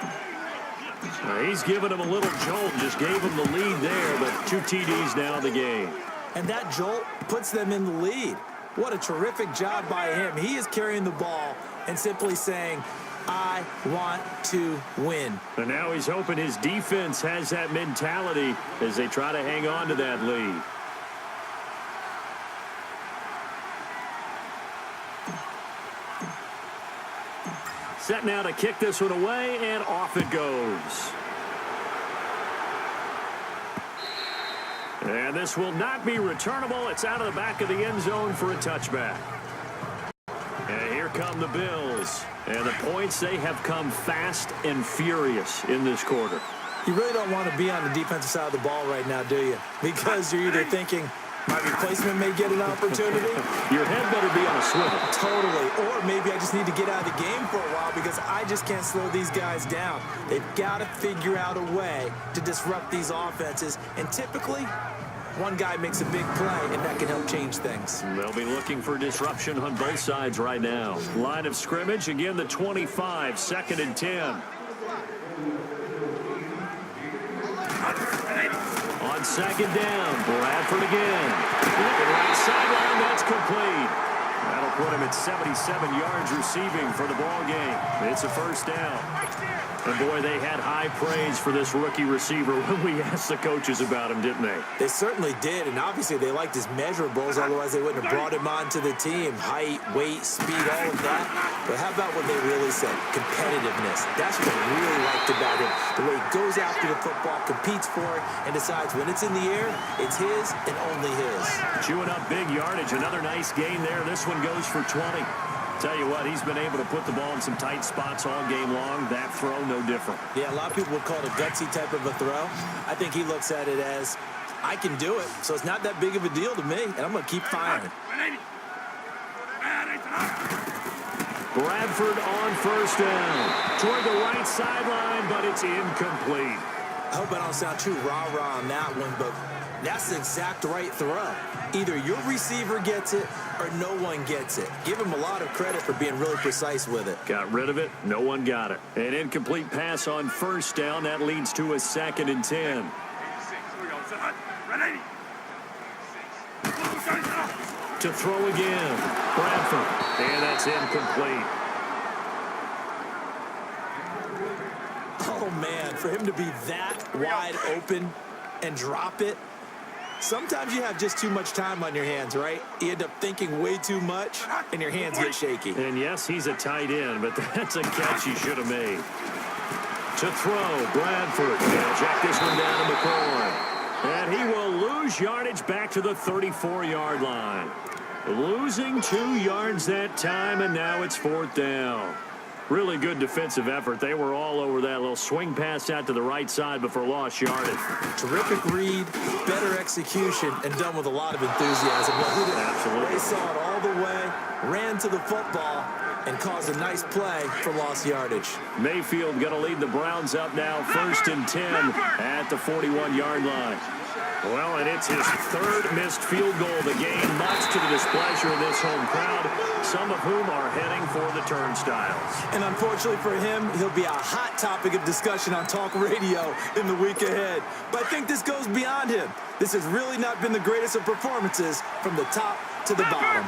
He's given him a little jolt, just gave him the lead there, but 2 TDs now in the game. And that jolt puts them in the lead. What a terrific job by him. He is carrying the ball and simply saying, I want to win. And now he's hoping his defense has that mentality as they try to hang on to that lead. Set now to kick this one away, and off it goes. And this will not be returnable. It's out of the back of the end zone for a touchback. And here come the Bills. And the points, they have come fast and furious in this quarter. You really don't want to be on the defensive side of the ball right now, do you? Because you're either thinking, my replacement may get an opportunity. Your head better be on a swivel. Totally. Or maybe I just need to get out of the game for a while because I just can't slow these guys down. They've got to figure out a way to disrupt these offenses. And typically, one guy makes a big play, and that can help change things. They'll be looking for disruption on both sides right now. Line of scrimmage, again, the 25, 2nd and 10. On 2nd down, Bradford again. Looking right sideline, that's complete. That'll That'll put him at 77 yards receiving for the ball game. It's a first down. And, boy, they had high praise for this rookie receiver when we asked the coaches about him, didn't they? They certainly did, and obviously they liked his measurables, otherwise they wouldn't have brought him onto the team. Height, weight, speed, all of that. But how about what they really said? Competitiveness. That's what they really liked about him. The way he goes after the football, competes for it, and decides when it's in the air, it's his and only his. Chewing up big yardage. Another nice gain there. This one goes for 20. Tell you what, he's been able to put the ball in some tight spots all game long. That throw, no different. Yeah, a lot of people would call it a gutsy type of a throw. I think he looks at it as, I can do it, so it's not that big of a deal to me, and I'm going to keep firing. Bradford on first down. Toward the right sideline, but it's incomplete. I hope I don't sound too rah-rah on that one, but that's the exact right throw. Either your receiver gets it or no one gets it. Give him a lot of credit for being really precise with it. Got rid of it. No one got it. An incomplete pass on first down. That leads to a 2nd and 10. To throw again. Bradford. And that's incomplete. Oh, man, for him to be that wide open and drop it, sometimes you have just too much time on your hands, right? You end up thinking way too much, and your hands get shaky. And, yes, he's a tight end, but that's a catch he should have made. To throw, Bradford. He'll check this one down to McCoy. And he will lose yardage back to the 34-yard line. Losing 2 yards that time, and now it's 4th down. Really good defensive effort. They were all over that little swing pass out to the right side before lost yardage. Terrific read, better execution, and done with a lot of enthusiasm. Absolutely. They saw it all the way, ran to the football, and caused a nice play for lost yardage. Mayfield going to lead the Browns up now, 1st and 10 at the 41-yard line. Well, and it's his 3rd missed field goal of the game, much to the displeasure of this home crowd, some of whom are heading for the turnstiles. And unfortunately for him, he'll be a hot topic of discussion on talk radio in the week ahead. But I think this goes beyond him. This has really not been the greatest of performances from the top to the bottom.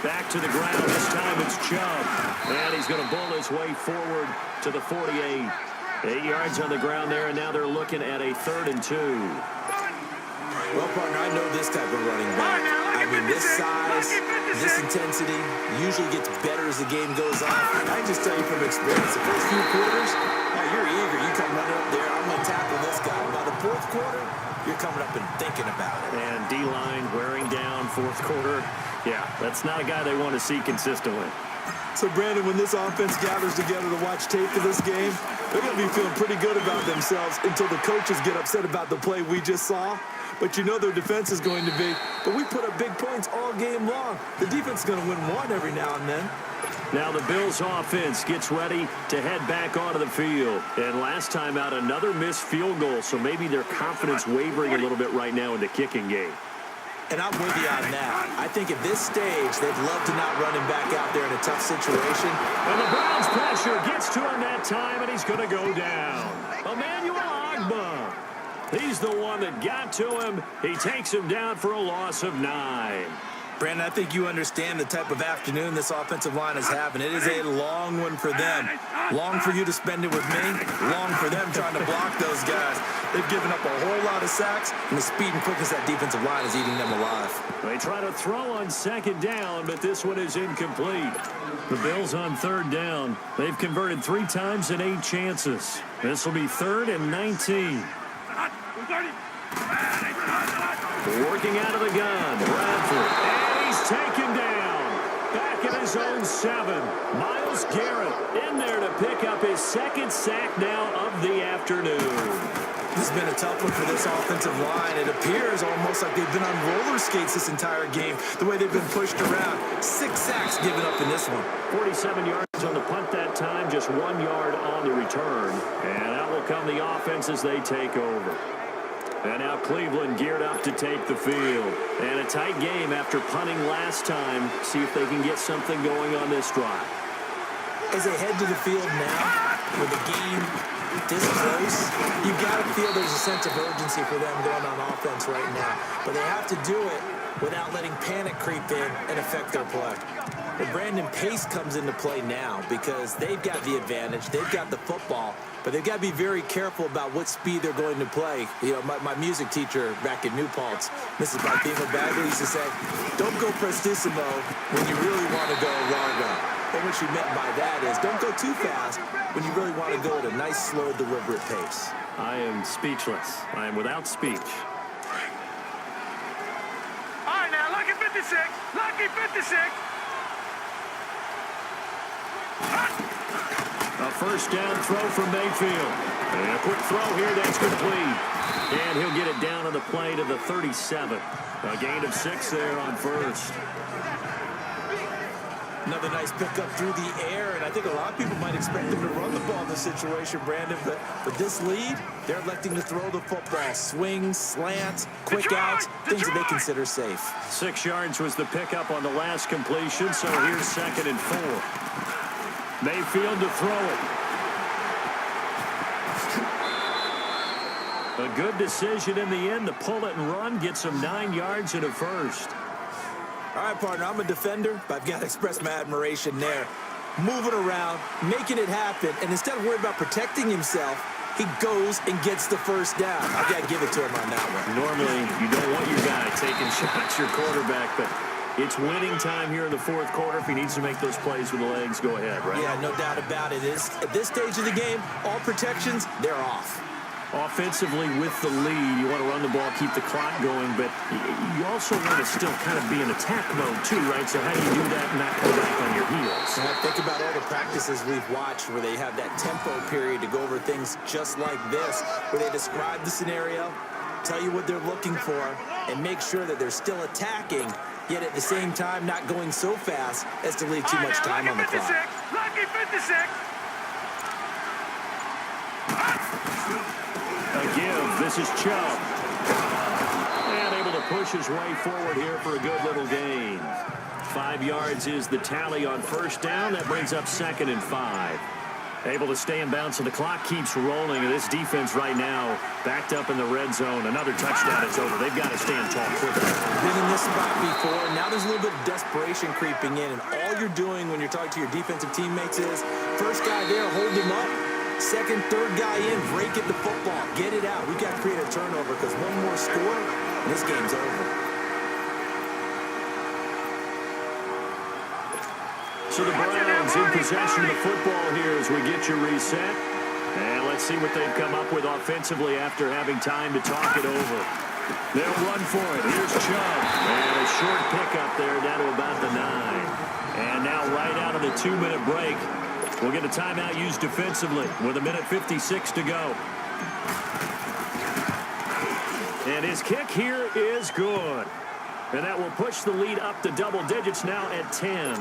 Back to the ground. This time it's Chubb. And he's going to bull his way forward to the 48. 8 yards on the ground there, and now they're looking at a 3rd and 2. Well, partner, I know this type of running back. I mean, this size, this intensity usually gets better as the game goes on. I just tell you from experience, the first few quarters, you're eager. You come running up there, I'm going to tackle this guy. By the 4th quarter, you're coming up and thinking about it. And D-line wearing down 4th quarter. Yeah, that's not a guy they want to see consistently. So, Brandon, when this offense gathers together to watch tape for this game, they're going to be feeling pretty good about themselves until the coaches get upset about the play we just saw. But you know their defense is going to be, but we put up big points all game long. The defense is going to win one every now and then. Now the Bills offense gets ready to head back onto the field. And last time out, another missed field goal, so maybe their confidence wavering a little bit right now in the kicking game. And I'm with you on that. I think at this stage, they'd love to not run him back out there in a tough situation. And the Browns pressure gets to him that time, and he's going to go down. Emmanuel Ogbah. He's the one that got to him. He takes him down for a loss of 9. Brandon, I think you understand the type of afternoon this offensive line is having. It is a long one for them. Long for you to spend it with me. Long for them trying to block those guys. They've given up a whole lot of sacks, and the speed and quickness of that defensive line is eating them alive. They try to throw on 2nd down, but this one is incomplete. The Bills on 3rd down. They've converted 3 times in 8 chances. This will be 3rd and 19. Working out of the gun, Bradford. Taken down, back at his own 7. Myles Garrett in there to pick up his 2nd sack now of the afternoon. This has been a tough one for this offensive line. It appears almost like they've been on roller skates this entire game, the way they've been pushed around. 6 sacks given up in this one. 47 yards on the punt that time, just 1 yard on the return. And out will come the offense as they take over. And now Cleveland geared up to take the field. And a tight game after punting last time. See if they can get something going on this drive. As they head to the field now, with the game this close, you've got to feel there's a sense of urgency for them going on offense right now, but they have to do it without letting panic creep in and affect their play. Well, Brandon, pace comes into play now because they've got the advantage. They've got the football, but they've got to be very careful about what speed they're going to play. You know, my music teacher back in New Paltz, Mrs. Barthema Bagley, used to say, don't go prestissimo when you really want to go largo. And what she meant by that is don't go too fast when you really want to go at a nice, slow, deliberate pace. I am speechless. I am without speech. All right, now, lucky 56. Lucky 56. A first down throw from Mayfield. And a quick throw here, that's complete. And he'll get it down on the play to the 37. A gain of 6 there on first. Another nice pickup through the air, and I think a lot of people might expect them to run the ball in this situation, Brandon, but with this lead, they're electing to throw the football. Swings, slants, quick outs, things that they consider safe. 6 yards was the pickup on the last completion, so here's 2nd and 4. Mayfield to throw it. A good decision in the end to pull it and run, get some 9 yards and a first. All right, partner, I'm a defender, but I've got to express my admiration there. Moving around, making it happen, and instead of worrying about protecting himself, he goes and gets the first down. I've got to give it to him on that one. Normally, you don't want your guy taking shots, your quarterback, but it's winning time here in the 4th quarter. If he needs to make those plays with the legs, go ahead, right? Yeah, no doubt about it. At this stage of the game, all protections, they're off. Offensively, with the lead, you want to run the ball, keep the clock going, but you also want to still kind of be in attack mode too, right? So how do you do that and not come back on your heels? Yeah, think about all the practices we've watched where they have that tempo period to go over things just like this, where they describe the scenario, tell you what they're looking for, and make sure that they're still attacking, yet at the same time not going so fast as to leave too much time on the clock. Lucky 56. A give. This is Chubb. And able to push his way forward here for a good little gain. 5 yards is the tally on first down. That brings up 2nd and 5. Able to stay in bounds, so the clock keeps rolling. And this defense right now backed up in the red zone. Another touchdown, it's over. They've got to stand tall quickly. Been in this spot before. Now there's a little bit of desperation creeping in. And all you're doing when you're talking to your defensive teammates is, first guy there, hold him up. Second, third guy in, break it the football. Get it out. We've got to create a turnover because one more score, and this game's over. So the Browns in possession of the football here as we get you reset. And let's see what they've come up with offensively after having time to talk it over. They'll run for it. Here's Chubb. And a short pickup there down to about the 9. And now right out of the 2-minute break, we'll get a timeout used defensively with 1:56 to go. And his kick here is good. And that will push the lead up to double digits now at 10.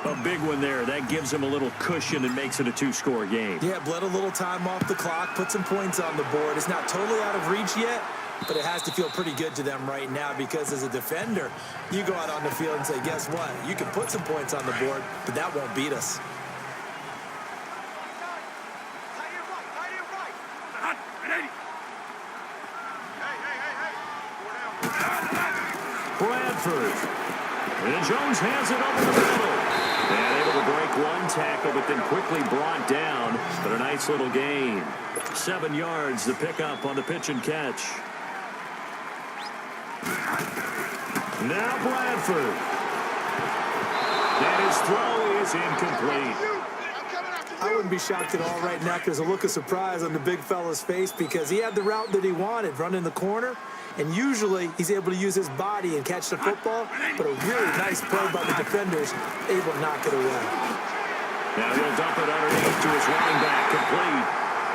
A big one there. That gives him a little cushion and makes it a 2-score game. Yeah, bled a little time off the clock, put some points on the board. It's not totally out of reach yet, but it has to feel pretty good to them right now because as a defender, you go out on the field and say, guess what? You can put some points on the board, but that won't beat us. Bradford. And Jones has it over the middle. And able to break one tackle, but then quickly brought down. But a nice little gain. 7 yards, the pickup on the pitch and catch. Now Bradford. And his throw is incomplete. I wouldn't be shocked at all right now because a look of surprise on the big fella's face because he had the route that he wanted, running the corner, and usually he's able to use his body and catch the football, but a really nice play by the defenders, able to knock it away. Now he'll dump it underneath to his running back, complete.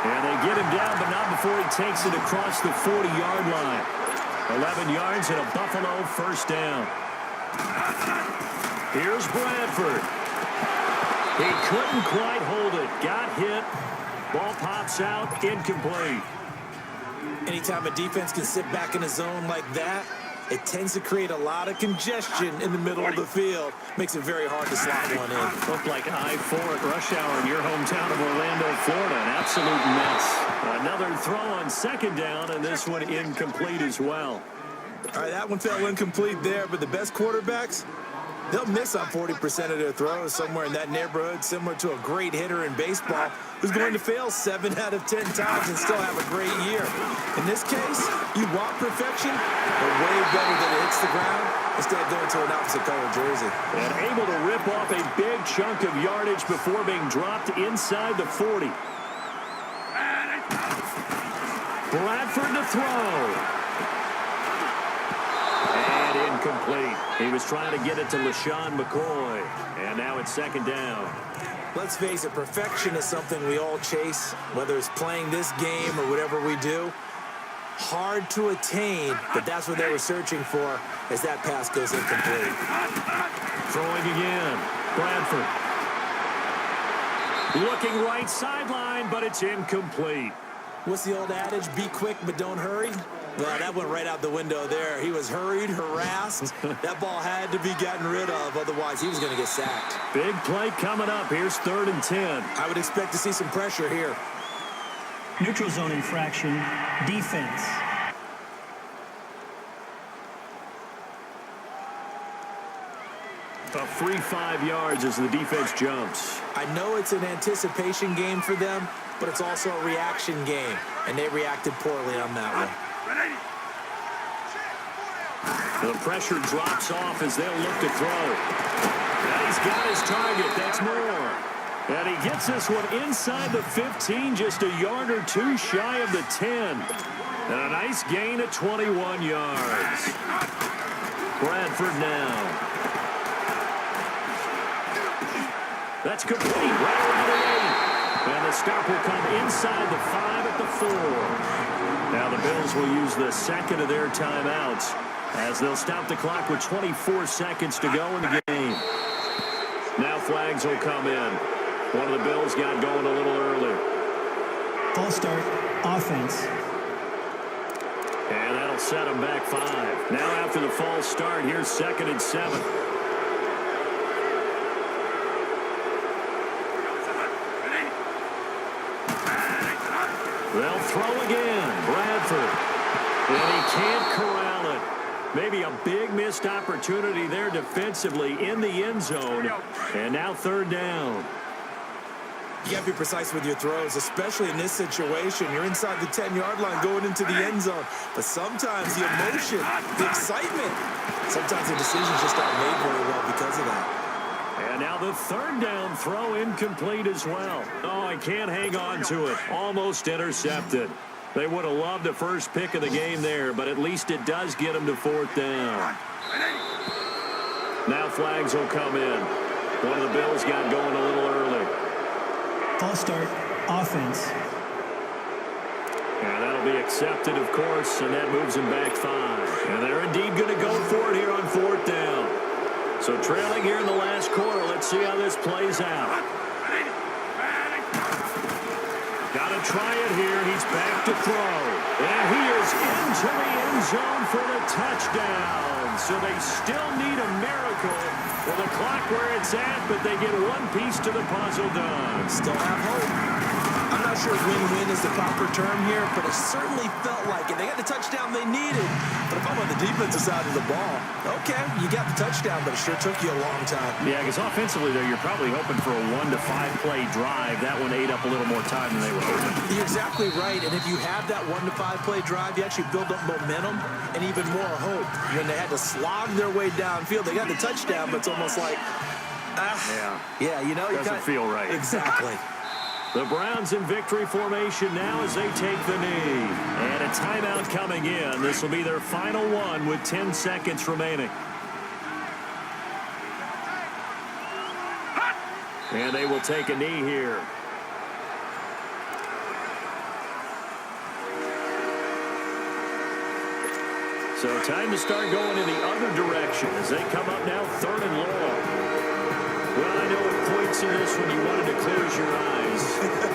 And they get him down, but not before he takes it across the 40-yard line. 11 yards and a Buffalo first down. Here's Bradford. He couldn't quite hold it. Got hit. Ball pops out. Incomplete. Anytime a defense can sit back in a zone like that, it tends to create a lot of congestion in the middle of the field. Makes it very hard to slot one in. Looked like I-4 at rush hour in your hometown of Orlando, Florida. An absolute mess. Another throw on second down, and this one incomplete as well. All right, that one fell incomplete there, but the best quarterbacks, they'll miss on 40% of their throws, somewhere in that neighborhood, similar to a great hitter in baseball who's going to fail 7 out of 10 times and still have a great year. In this case, you want perfection, but way better than it hits the ground instead of going to an opposite color jersey. And able to rip off a big chunk of yardage before being dropped inside the 40. Bradford to throw. And incomplete. He was trying to get it to LaShawn McCoy. And now it's second down. Let's face it, perfection is something we all chase, whether it's playing this game or whatever we do. Hard to attain, but that's what they were searching for as that pass goes incomplete. Throwing again. Bradford. Looking right sideline, but it's incomplete. What's the old adage? Be quick, but don't hurry. Well, that went right out the window there. He was hurried, harassed. That ball had to be gotten rid of, otherwise he was going to get sacked. Big play coming up. Here's 3rd and 10. I would expect to see some pressure here. Neutral zone infraction, defense. A free 5 yards as the defense jumps. I know it's an anticipation game for them, but it's also a reaction game, and they reacted poorly on that one. The pressure drops off as they'll look to throw. And he's got his target. That's more. And he gets this one inside the 15, just a yard or two shy of the 10. And a nice gain of 21 yards. Bradford now. That's complete. Right around the 8. And the stop will come inside the 5 at the 4. Now the Bills will use the second of their timeouts as they'll stop the clock with 24 seconds to go in the game. Now flags will come in. One of the Bills got going a little early. False start, offense. And that'll set them back 5. Now after the false start, here's 2nd and 7. They'll throw again. Bradford. And he can't corral it. Maybe a big missed opportunity there defensively in the end zone. And now 3rd down. You got to be precise with your throws, especially in this situation. You're inside the 10-yard line going into the end zone. But sometimes the emotion, the excitement, sometimes the decisions just aren't made very well because of that. And now the 3rd down throw incomplete as well. Oh, I can't hang on to it. Almost intercepted. They would have loved the first pick of the game there, but at least it does get them to 4th down. Now flags will come in. One of the Bills got going a little early. False start, offense. And that'll be accepted, of course, and that moves them back 5. And they're indeed going to go for it here on 4th down. So trailing here in the last quarter, let's see how this plays out. Got to try it here. He's back to throw. And he is into the end zone for the touchdown. So they still need a miracle with the clock where it's at, but they get one piece to the puzzle done. Still have hope. I'm not sure win-win is the proper term here, but it certainly felt like it. They got the touchdown they needed. But if I'm on the defensive side of the ball, okay, you got the touchdown, but it sure took you a long time. Yeah, because offensively, though, you're probably hoping for a 1 to 5 play drive. That one ate up a little more time than they were hoping. You're exactly right. And if you have that 1 to 5 play drive, you actually build up momentum and even more hope. When they had to slog their way downfield, they got the touchdown, but it's almost like, yeah, you know, doesn't feel right. Exactly. The Browns in victory formation now as they take the knee. And a timeout coming in. This will be their final one with 10 seconds remaining. And they will take a knee here. So time to start going in the other direction as they come up now 3rd and long. Well, I know at points in this when you wanted to close your eyes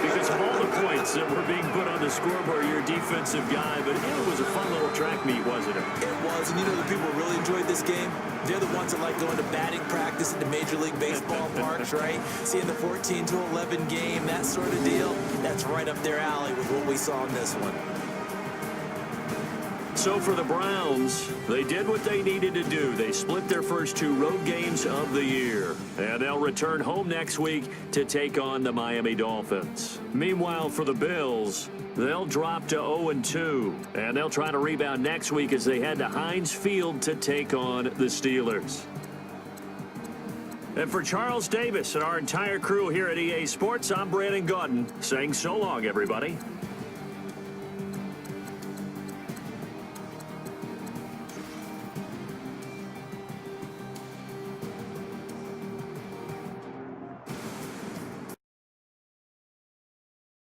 because of all the points that were being put on the scoreboard, you're a defensive guy, but it was a fun little track meet, wasn't it? It was, and you know the people who really enjoyed this game? They're the ones that like going to batting practice at the Major League Baseball parks, right? Seeing the 14-11 game, that sort of deal, that's right up their alley with what we saw in this one. So for the Browns, they did what they needed to do. They split their first 2 road games of the year, and they'll return home next week to take on the Miami Dolphins. Meanwhile, for the Bills, they'll drop to 0-2, and they'll try to rebound next week as they head to Heinz Field to take on the Steelers. And for Charles Davis and our entire crew here at EA Sports, I'm Brandon Gaudin saying so long, everybody.